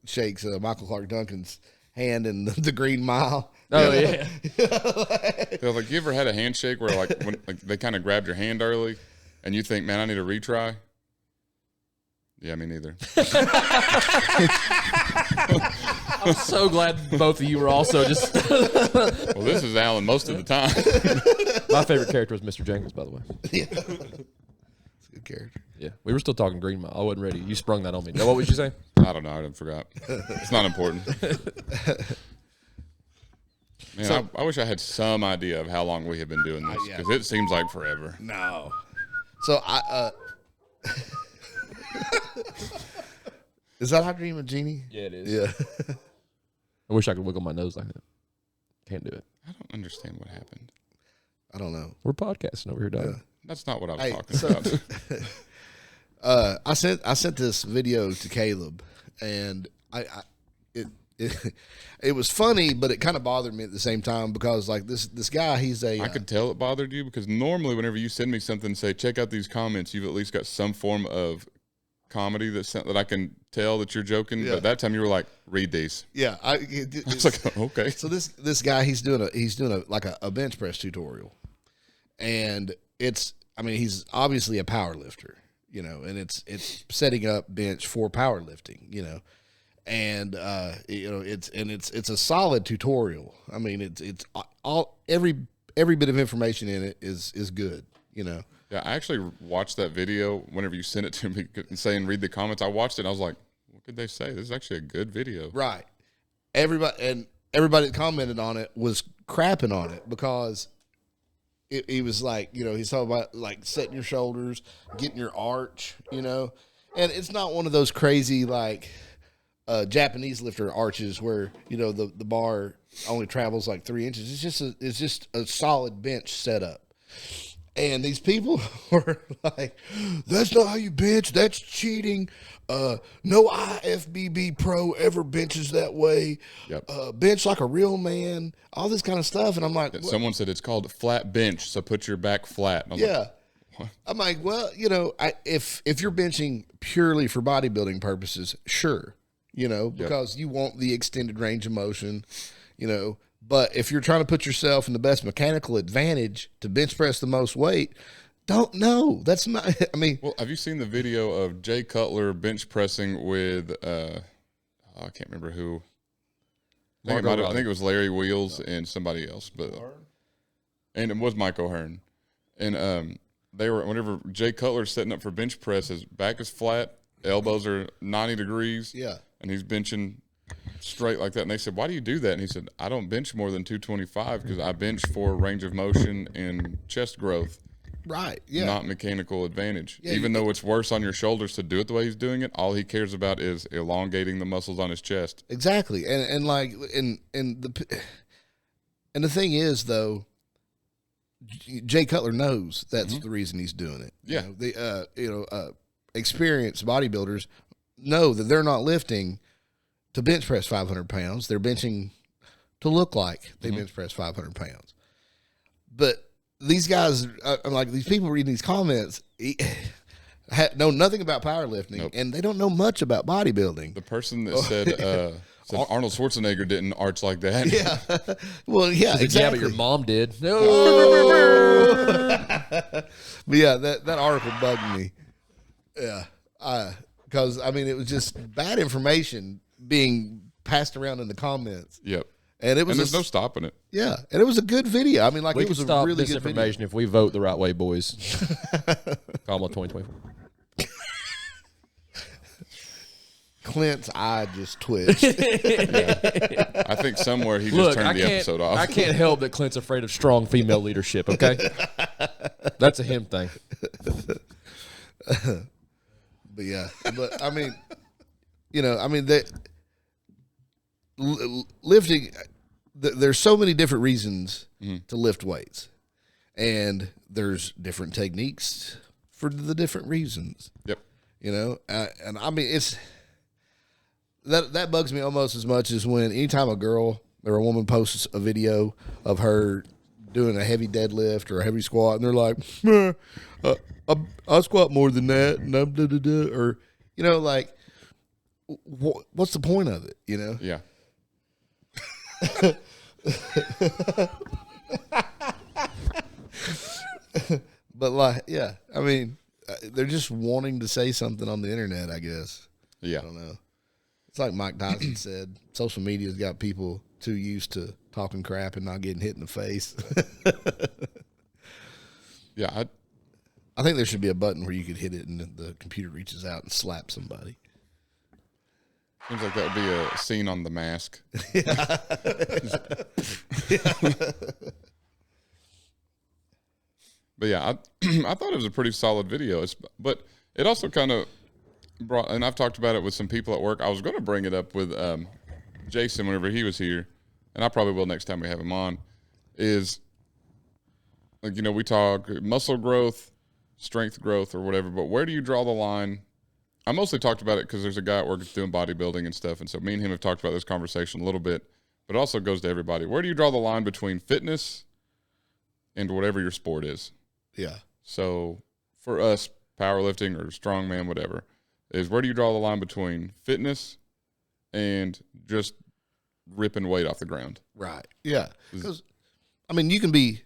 shakes Michael Clark Duncan's hand in the Green Mile. Oh yeah. They're like, "You ever had a handshake where like when like they kind of grabbed your hand early, and you think, man, I need to retry?" Yeah, me neither. I I'm so glad both of you were also just. Well, this is Alan most of the time. My favorite character was Mr. Jenkins, by the way. Yeah. It's a good character. Yeah, we were still talking Green Mile. I wasn't ready. You sprung that on me. Now, what was you saying? I don't know. I forgot. It's not important. Man, I wish I had some idea of how long we have been doing this because it seems like forever. No. So is that how I Dream of Jeannie? Yeah, it is. Yeah. I wish I could wiggle my nose like that. Can't do it. I don't understand what happened. I don't know. We're podcasting over here, dog. That's not what I was Hey, talking so- about. I sent this video to Caleb, and it was funny, but it kind of bothered me at the same time because like this guy, he's a I could tell it bothered you because normally whenever you send me something and say, check out these comments, you've at least got some form of comedy that I can tell that you're joking. Yeah. But that time you were like, read these. yeah. I was like, okay. So this guy, he's doing a bench press tutorial, and he's obviously a power lifter, and it's setting up bench for powerlifting, and it's a solid tutorial. I mean, it's all every bit of information in it is good, Yeah, I actually watched that video whenever you sent it to me saying read the comments. I watched it and I was like, what could they say? This is actually a good video. right? Everybody that commented on it was crapping on it because he was like, he's talking about like setting your shoulders, getting your arch, and it's not one of those crazy like Japanese lifter arches where the bar only travels like 3 inches. It's just a solid bench setup. And these people were like, that's not how you bench. That's cheating. No IFBB pro ever benches that way. Yep. Bench like a real man. All this kind of stuff. And I'm like, Someone said it's called flat bench, so put your back flat. And I was like, yeah. I'm like, well, if you're benching purely for bodybuilding purposes, sure, because you want the extended range of motion, But if you're trying to put yourself in the best mechanical advantage to bench press the most weight, no, that's not. I mean, well, have you seen the video of Jay Cutler bench pressing with I can't remember who. I think it was Larry Wheels and somebody else, and it was Mike O'Hearn. And they were whenever Jay Cutler's setting up for bench press, his back is flat, elbows are 90 degrees, and he's benching straight like that. And they said, why do you do that? And he said, I don't bench more than 225 because I bench for range of motion and chest growth. right? Yeah, Not mechanical advantage. Even though it's worse on your shoulders to do it the way he's doing it, all he cares about is elongating the muscles on his chest. exactly. And the thing is though, Jay Cutler knows that's the reason he's doing it. Yeah. Experienced bodybuilders know that they're not lifting to bench press 500 pounds. They're benching to look like they bench press 500 pounds. But these guys, I'm like, these people reading these comments know nothing about powerlifting, and they don't know much about bodybuilding. The person that said Arnold Schwarzenegger didn't arch like that. Yeah. Well, yeah, Like, exactly. yeah, but your mom did. But yeah, that article bugged me. Yeah. Because, it was just bad information being passed around in the comments. Yep. And it was there's no stopping it. Yeah, and it was a good video. We it can was a stop really good video. disinformation if we vote the right way, boys. Kamala 2024. Clint's eye just twitched. I think somewhere he just Look, turned the episode off. I can't help that Clint's afraid of strong female leadership, okay? That's a him thing. But yeah, lifting. There's so many different reasons to lift weights, and there's different techniques for the different reasons. Yep. It's that bugs me almost as much as when anytime a girl or a woman posts a video of her doing a heavy deadlift or a heavy squat, and they're like, I squat more than that, and I'm da-da-da, or what's the point of it? Yeah. But they're just wanting to say something on the internet, I guess. Yeah. I don't know. It's like Mike Tyson said, social media's got people too used to talking crap and not getting hit in the face. Yeah, I think there should be a button where you could hit it and the computer reaches out and slaps somebody. seems like that would be a scene on The Mask. But yeah, I thought it was a pretty solid video. But it also kind of brought, and I've talked about it with some people at work. I was going to bring it up with Jason whenever he was here, and I probably will next time we have him on, is, like, you know, we talk muscle growth, strength growth, or whatever, but where do you draw the line? I mostly talked about it because there's a guy at work that's doing bodybuilding and stuff, and so me and him have talked about this conversation a little bit, but it also goes to everybody. Where do you draw the line between fitness and whatever your sport is? Yeah. So for us, powerlifting or strongman, whatever, is where do you draw the line between fitness and just ripping weight off the ground? Right. Yeah. Because, I mean, you can be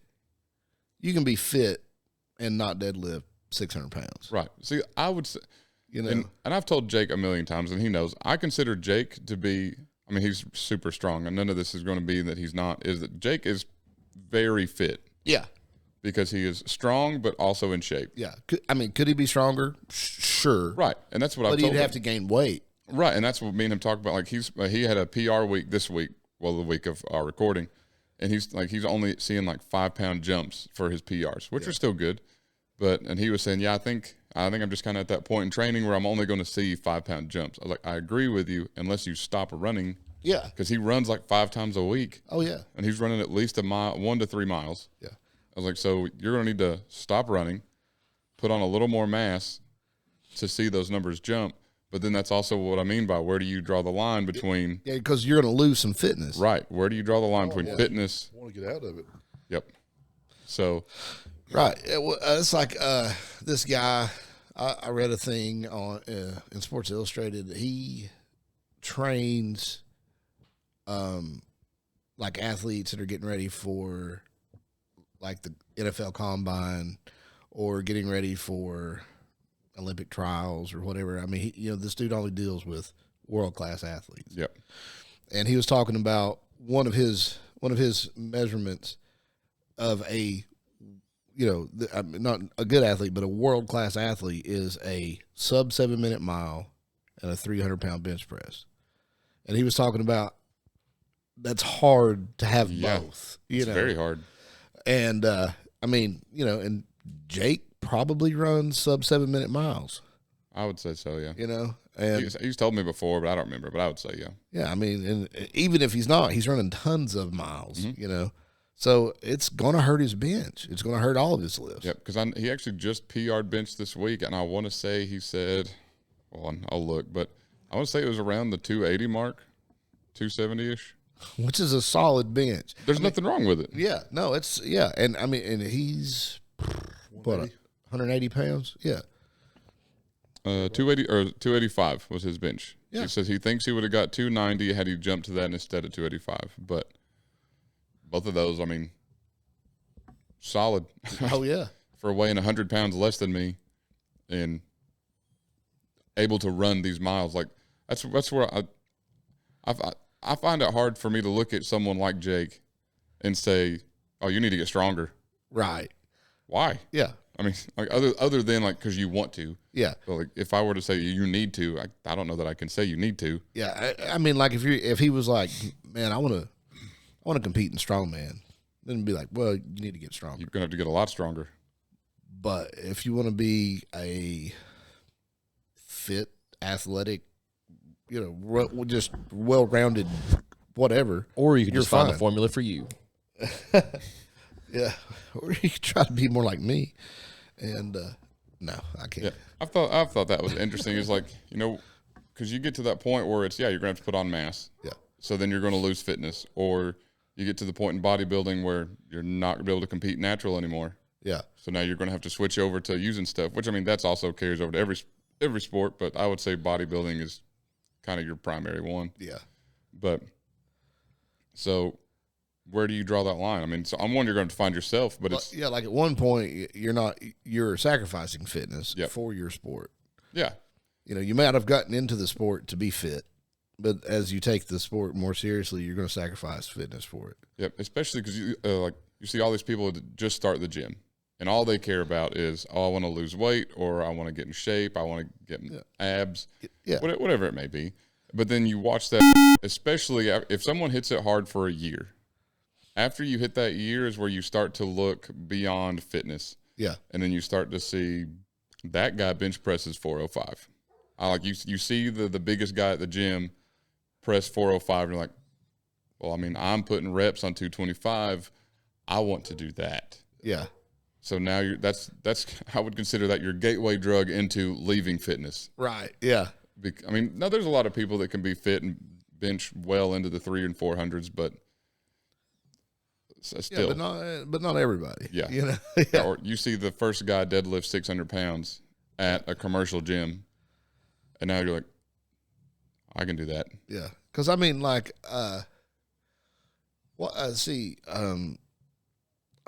fit and not deadlift 600 pounds. Right. See, I would say, You know, and I've told Jake a million times, and he knows, I consider Jake to be, I mean, he's super strong, and none of this is going to be that he's not, is that Jake is very fit. Yeah. Because he is strong, but also in shape. Yeah. Could he be stronger? Sure. Right. And that's what I've But told he'd him. have to gain weight. Right. And that's what me and him talk about. Like, he had a PR week this week, well, the week of our recording, and he's only seeing like 5-pound jumps for his PRs, which are still good. And he was saying, yeah, I think I'm just kind of at that point in training where I'm only going to see 5-pound jumps. I was like, I agree with you, unless you stop running. Yeah. Because he runs like 5 times a week. Oh, yeah. And he's running at least a mile, 1 to 3 miles. Yeah. I was like, so you're going to need to stop running, put on a little more mass to see those numbers jump. But then that's also what I mean by where do you draw the line between. Yeah, because you're going to lose some fitness. Right. Where do you draw the line between fitness? I want to get out of it. Yep. So. Right. It's like this guy, I read a thing on in Sports Illustrated. He trains like athletes that are getting ready for like the NFL Combine or getting ready for Olympic trials or whatever. I mean, this dude only deals with world-class athletes. Yep. And he was talking about one of his measurements of a, not a good athlete, but a world-class athlete is a sub 7-minute mile and a 300-pound bench press. And he was talking about that's hard to have both. It's very hard. And, and Jake probably runs sub 7-minute miles. I would say so, yeah. And He's told me before, but I don't remember. But I would say, yeah. Yeah, I mean, and even if he's not, he's running tons of miles, So it's going to hurt his bench. It's going to hurt all of his lifts. Yep, because he actually just PR'd bench this week, and I want to say he said, well, I'll look, but I want to say it was around the 280 mark, 270-ish. Which is a solid bench. There's nothing wrong with it. Yeah, no, and I mean, and he's, 180 pounds? Yeah. 280 or 285 was his bench. Yeah. He says he thinks he would have got 290 had he jumped to that instead of 285. But both of those, I mean, solid. Oh, yeah. For weighing 100 pounds less than me and able to run these miles. Like, that's where I find it hard for me to look at someone like Jake and say, oh, you need to get stronger. Right. Why? Yeah. I mean, like other than like because you want to. Yeah. But like if I were to say you need to, I don't know that I can say you need to. Yeah. I mean, like if he was like, man, I want to compete in strongman, then it'd be like, well, you need to get stronger. You're gonna have to get a lot stronger. But if you want to be a fit, athletic, just well-rounded, whatever, Or you can you're just find fine. the formula for you. Yeah, or you could try to be more like me. And no, I can't. Yeah, I've thought that was interesting. Is like because you get to that point where it's you're gonna have to put on mass. Yeah. So then you're gonna lose fitness, or you get to the point in bodybuilding where you're not gonna be able to compete natural anymore. Yeah. So now you're gonna have to switch over to using stuff, which I mean that's also carries over to every sport, but I would say bodybuilding is kind of your primary one. Yeah. But so where do you draw that line? I mean, so I'm one you're going to find yourself, but it's like at one point you're sacrificing fitness Yep. for your sport. yeah. You might have gotten into the sport to be fit, But as you take the sport more seriously, you're going to sacrifice fitness for it. Yep, especially because you see all these people that just start the gym, and all they care about is, I want to lose weight, or I want to get in shape, I want to get abs, whatever it may be. But then you watch that, especially if someone hits it hard for a year. After you hit that year is where you start to look beyond fitness. Yeah. And then you start to see that guy bench presses 405. You see the biggest guy at the gym press 405, and you're like, well, I mean, I'm putting reps on 225. I want to do that. Yeah. So now that's I would consider that your gateway drug into leaving fitness. Right. Yeah. I mean, now there's a lot of people that can be fit and bench well into the 300s and 400s, but still, but not everybody. Yeah. You know. Yeah. Or you see the first guy deadlift 600 pounds at a commercial gym, and now you're like, I can do that. Yeah. Because I mean, like, I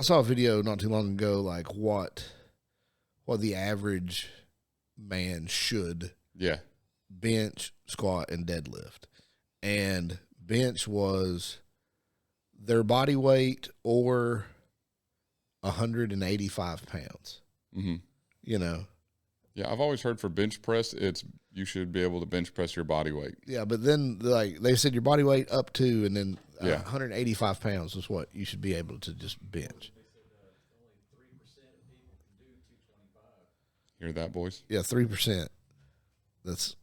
saw a video not too long ago, like what the average man should bench, squat, and deadlift. And bench was their body weight or 185 pounds. Mm-hmm. You know? Yeah, I've always heard for bench press, you should be able to bench press your body weight. Yeah, but then like they said your body weight up to, and then Yeah. 185 pounds is what you should be able to just bench. Hear that, boys? Yeah, 3%. That's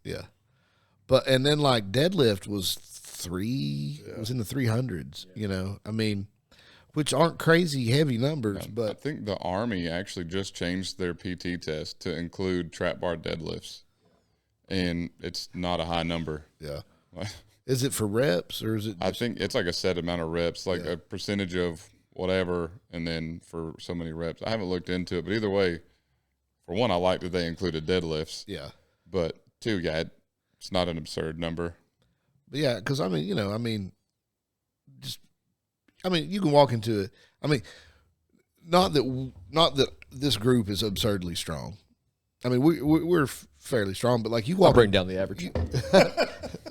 But and then like deadlift was was in the 300s. You know, I mean, which aren't crazy heavy numbers, I but think the Army actually just changed their PT test to include trap bar deadlifts, and it's not a high number. yeah. Is it for reps or is it? I think it's like a set amount of reps, like a percentage of whatever, and then for so many reps. I haven't looked into it, but either way, for one, I like that they included deadlifts. Yeah. But two, it's not an absurd number. But yeah, because I mean, you know, you can walk into it. I mean, not that this group is absurdly strong. I mean, we're fairly strong, but like you walk. I'll bring down the average.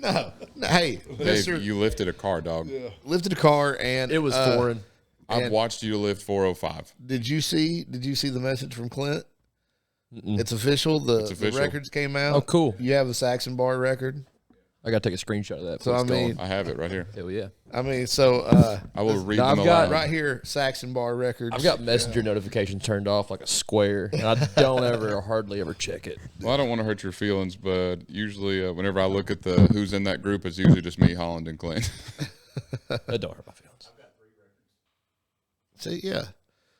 No, hey, Dave, you lifted a car, dog. Yeah. lifted a car and It was foreign. I've watched you lift 405. Did you see the message from Clint? It's official. The official. records came out. Oh, cool. You have a Saxon bar record. I got to take a screenshot of that. So I mean, I have it right here. hell yeah. I will read I've them got- aloud. right here, Saxon bar records. I've got messenger notifications turned off like a square, and I don't hardly ever check it. Well, I don't want to hurt your feelings, but usually whenever I look at the who's in that group, it's usually just me, Holland, and Clint. That don't hurt my feelings. See, yeah.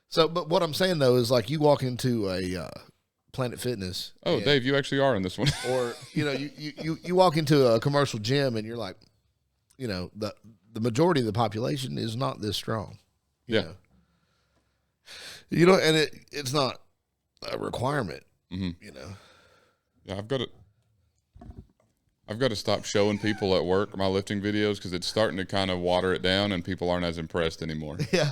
So, but what I'm saying though is like you walk into a Planet Fitness. Oh, and- Dave, you actually are in this one. or you know, you walk into a commercial gym and you're like, you know, the majority of the population is not this strong. Yeah. You know, and it's not a requirement. Mm-hmm. You know. Yeah, I've got to stop showing people at work my lifting videos because it's starting to kind of water it down and people aren't as impressed anymore. Yeah.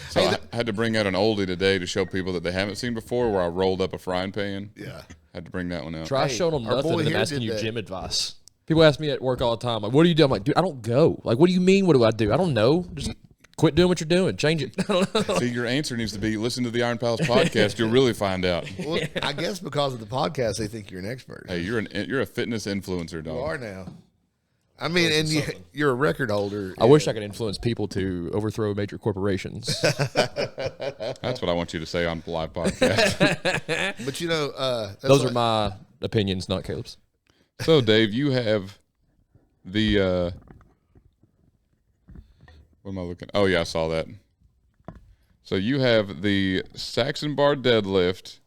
So I had to bring out an oldie today to show people that they haven't seen before, where I rolled up a frying pan. Yeah. Had to bring that one out. Try Hey, showing them our nothing boy and then here asking did you that. gym advice. People ask me at work all the time, like, what do you do? I'm like, dude, I don't go. Like, what do you mean? What do I do? I don't know. Just quit doing what you're doing. Change it. I don't know. See, your answer needs to be listen to the Iron Palace podcast. You'll really find out. Well, I guess because of the podcast, they think you're an expert. Hey, you're a fitness influencer, dog. You are now. I mean, and you're a record holder. I wish I could influence people to overthrow major corporations. That's what I want you to say on the live podcast. But you know, that's Those are like- my opinions, not Caleb's. So, Dave, you have the what am I looking? Oh, yeah, I saw that. So you have the Saxon bar deadlift.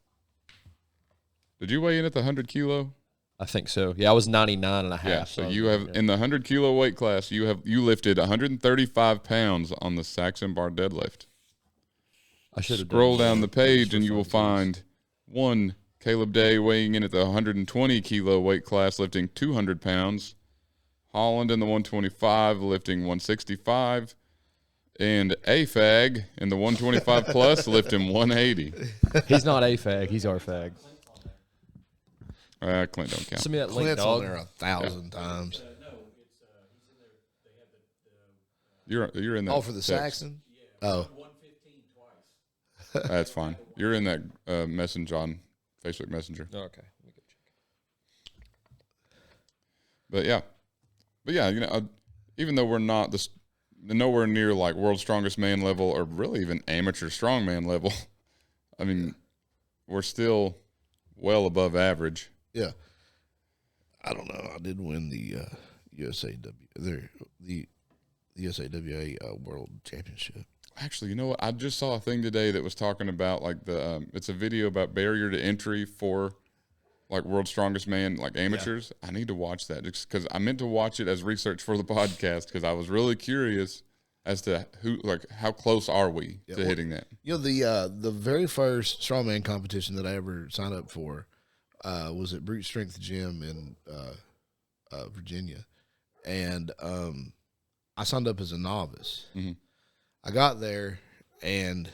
Did you weigh in at the 100 kilo? I think so. Yeah, I was 99 and a half. Yeah. So you have in the 100 kilo weight class, you lifted 135 pounds on the Saxon bar deadlift. I should have Scroll down the page and you will find one Caleb Day weighing in at the 120 kilo weight class, lifting 200 pounds. Holland in the 125, lifting 165. And AFAG in the 125 plus, lifting 180. He's not a fag. He's our fag. Clint don't count. Send me that link, Clint's on dog. there 1,000 times. No, You're in that. Oh, for the text. Saxon? Oh. That's fine. You're in that messenger on Facebook Messenger. Okay. Let me go check. But yeah, even though we're not nowhere near like world's strongest man level or really even amateur strongman level, I mean, we're still well above average. Yeah. I don't know. I did win the the USAWA World Championship. Actually, you know what? I just saw a thing today that was talking about like it's a video about barrier to entry for like world's strongest man, like amateurs. Yeah. I need to watch that just because I meant to watch it as research for the podcast because I was really curious as to how close are we to hitting that. The very first strongman competition that I ever signed up for was at Brute Strength Gym in Virginia, and I signed up as a novice. Mm-hmm. I got there, and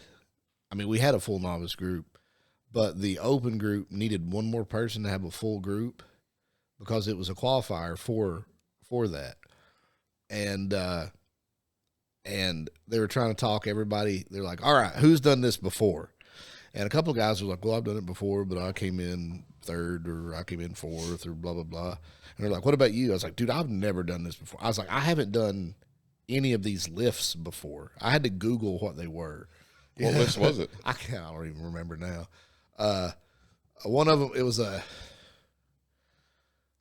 I mean, we had a full novice group, but the open group needed one more person to have a full group because it was a qualifier for that. And they were trying to talk everybody. They're like, all right, who's done this before? And a couple of guys were like, well, I've done it before, but I came in third or I came in fourth or blah, blah, blah. And they're like, what about you? I was like, dude, I've never done this before. I was like, I haven't done any of these lifts before. I had to Google what they were. What lifts was it? I don't even remember now. One of them, it was a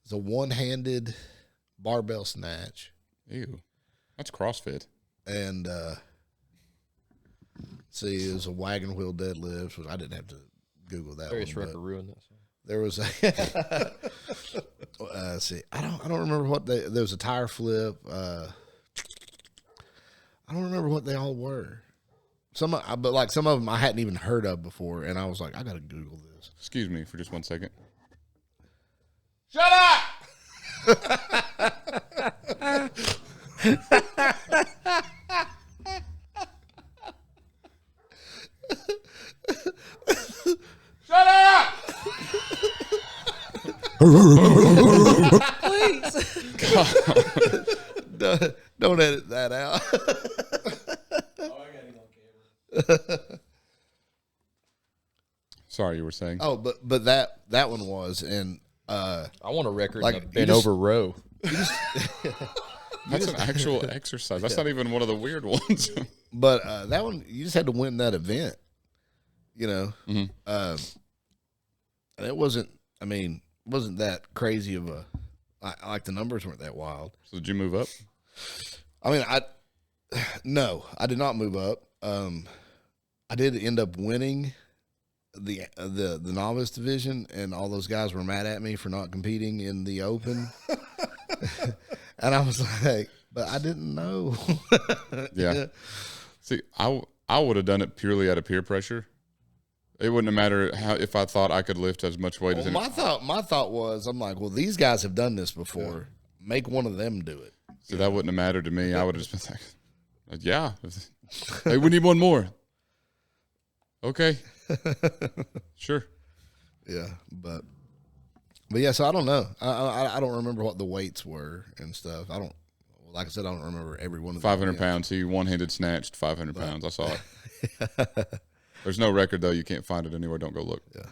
one-handed barbell snatch. Ew, that's CrossFit. And see, it was a wagon wheel deadlift, which I didn't have to Google that. Darius Rucker ruined that. There was a I don't remember what there was a tire flip. I don't remember what they all were. But some of them I hadn't even heard of before, and I was like, I got to Google this. Excuse me for just 1 second. Shut up! Shut up! Please. Don't edit that out. Sorry, you were saying. Oh, but that one was, and I want a record like, in a bent over row. That's an actual exercise. That's not even one of the weird ones. But that one, you just had to win that event, Mm-hmm. And it wasn't that crazy of a, like the numbers weren't that wild. So did you move up? I mean, no, I did not move up. I did end up winning the novice division, and all those guys were mad at me for not competing in the open. And I was like, but I didn't know. Yeah. See, I would have done it purely out of peer pressure. It wouldn't have mattered if I thought I could lift as much weight as my thought was, I'm like, well, these guys have done this before. Yeah. Make one of them do it. So that wouldn't have mattered to me. I would have just been like, yeah. Hey, we need one more. Okay. Sure. Yeah, but yeah. So I don't know. I don't remember what the weights were and stuff. Like I said, I don't remember every one of them. 500 pounds. He one-handed snatched 500 pounds. I saw it. There's no record though. You can't find it anywhere. Don't go look. Yeah.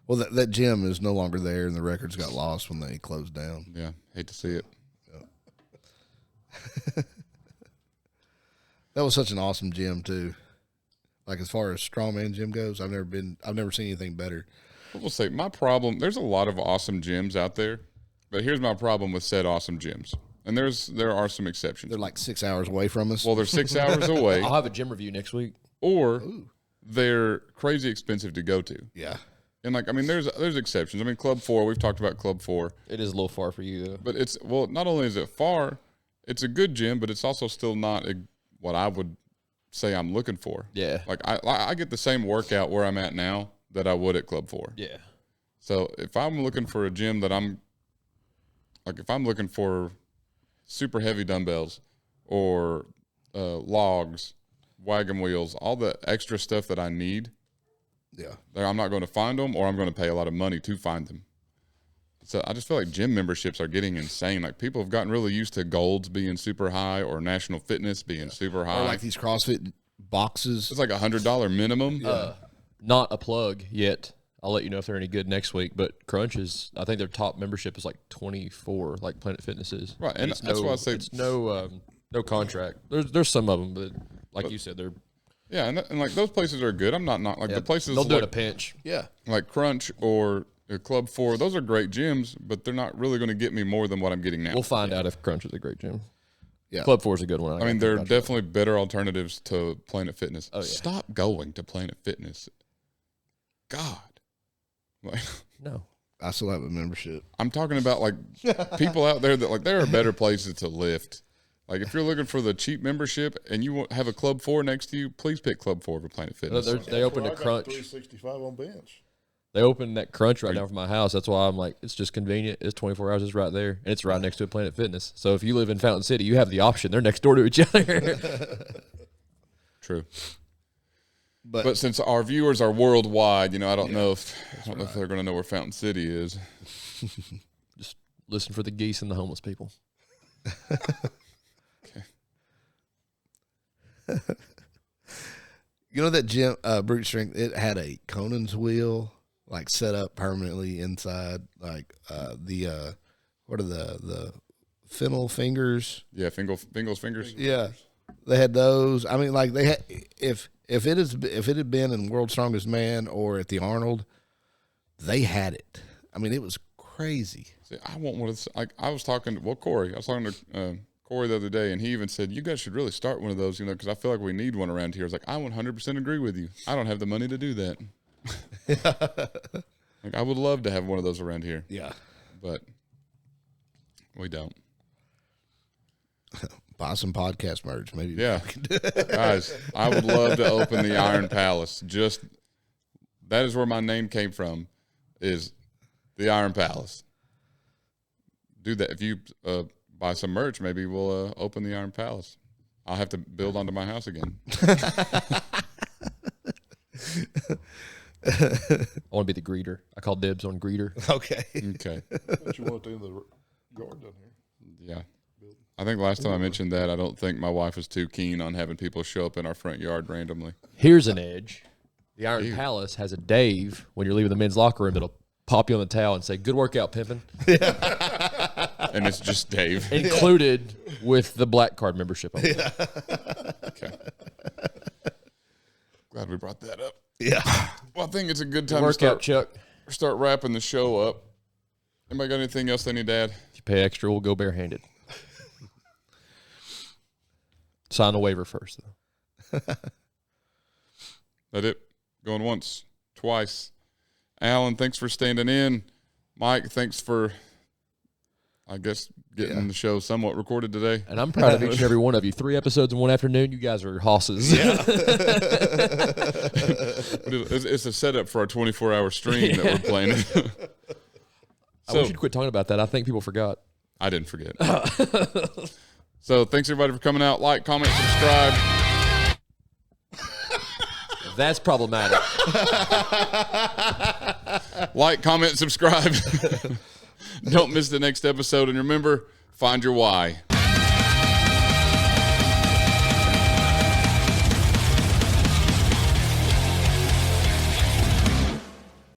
Well, that gym is no longer there, and the records got lost when they closed down. Yeah, hate to see it. Yeah. That was such an awesome gym too. Like as far as strongman gym goes, I've never seen anything better. We'll say my problem. There's a lot of awesome gyms out there, but here's my problem with said awesome gyms. And there are some exceptions. They're like 6 hours away from us. Well, they're 6 hours away. I'll have a gym review next week. Or they're crazy expensive to go to. Yeah. And like, I mean, there's exceptions. I mean, Club 4, we've talked about Club 4. It is a little far for you, though. But not only is it far, it's a good gym, but it's also still not what I would say I'm looking for. Yeah. Like, I get the same workout where I'm at now that I would at Club 4. Yeah. So if I'm looking for a gym that if I'm looking for super heavy dumbbells or logs, wagon wheels, all the extra stuff that I need, yeah, I'm not going to find them, or I'm going to pay a lot of money to find them. So I just feel like gym memberships are getting insane. Like people have gotten really used to Golds being super high or National Fitness being super high. Or like these CrossFit boxes. It's like $100 minimum. Not a plug yet. I'll let you know if they're any good next week. But Crunch is, I think their top membership is like 24, like Planet Fitness is. Right, and that's why I say it's no contract. There's some of them, but like you said, they're yeah, and like those places are good. I'm not like the places they'll do like, it a pinch. Yeah. like Crunch or Club 4. Those are great gyms, but they're not really going to get me more than what I'm getting now. We'll find out if Crunch is a great gym. Yeah. Club 4 is a good one. I mean, they're definitely better alternatives to Planet Fitness. Oh, yeah. Stop going to Planet Fitness. God. Like, No. I still have a membership. I'm talking about like people out there that like there are better places to lift. Like if you're looking for the cheap membership and you have a Club 4 next to you, please pick Club 4 for Planet Fitness. They opened a Crunch. 365 on bench. They opened that Crunch right down from my house. That's why I'm like, it's just convenient. It's 24 hours. It's right there. And it's right next to a Planet Fitness. So if you live in Fountain City, you have the option. They're next door to each other. True. But since our viewers are worldwide, I don't know if they're going to know where Fountain City is. Just listen for the geese and the homeless people. Okay. You know that gym, Brute Strength, it had a Conan's wheel, like set up permanently inside, like what are the Fennel fingers? Yeah, Fingal's fingers. Yeah, they had those. I mean, like they had if it had been in World's Strongest Man or at the Arnold, they had it. I mean, it was crazy. See, I want one of those. Like I was talking to Corey. I was talking to Corey the other day, and he even said, "You guys should really start one of those, because I feel like we need one around here." I was like, "I 100% agree with you. I don't have the money to do that." Like I would love to have one of those around here. Yeah, but we don't. buy some podcast merch, maybe. Yeah, guys, I would love to open the Iron Palace. Just that is where my name came from, is the Iron Palace. Do that if you buy some merch. Maybe we'll open the Iron Palace. I'll have to build onto my house again. I want to be the greeter. I call dibs on greeter. Okay. Okay. What you want at the end of the yard down here? Yeah. I think last time I mentioned that, I don't think my wife was too keen on having people show up in our front yard randomly. Here's an edge. The Iron Ew. Palace has a Dave when you're leaving the men's locker room that'll pop you on the towel and say, "Good workout, pimpin'." And it's just Dave. Included with the black card membership. Okay. Glad we brought that up. Yeah. Well, I think it's a good time Workout, to Chuck. start wrapping the show up. Anybody got anything else they need to add? If you pay extra, we'll go barehanded. Sign a waiver first, though. That it? Going once, twice. Alan, thanks for standing in. Mike, thanks for, I guess, getting the show somewhat recorded today. And I'm proud of each and every one of you. 3 episodes in one afternoon. You guys are hosses. Yeah. It's a setup for our 24-hour stream that we're planning. I wish you'd quit talking about that. I think people forgot. I didn't forget. So thanks, everybody, for coming out. Like, comment, subscribe. That's problematic. Like, comment, subscribe. Don't miss the next episode. And remember, find your why.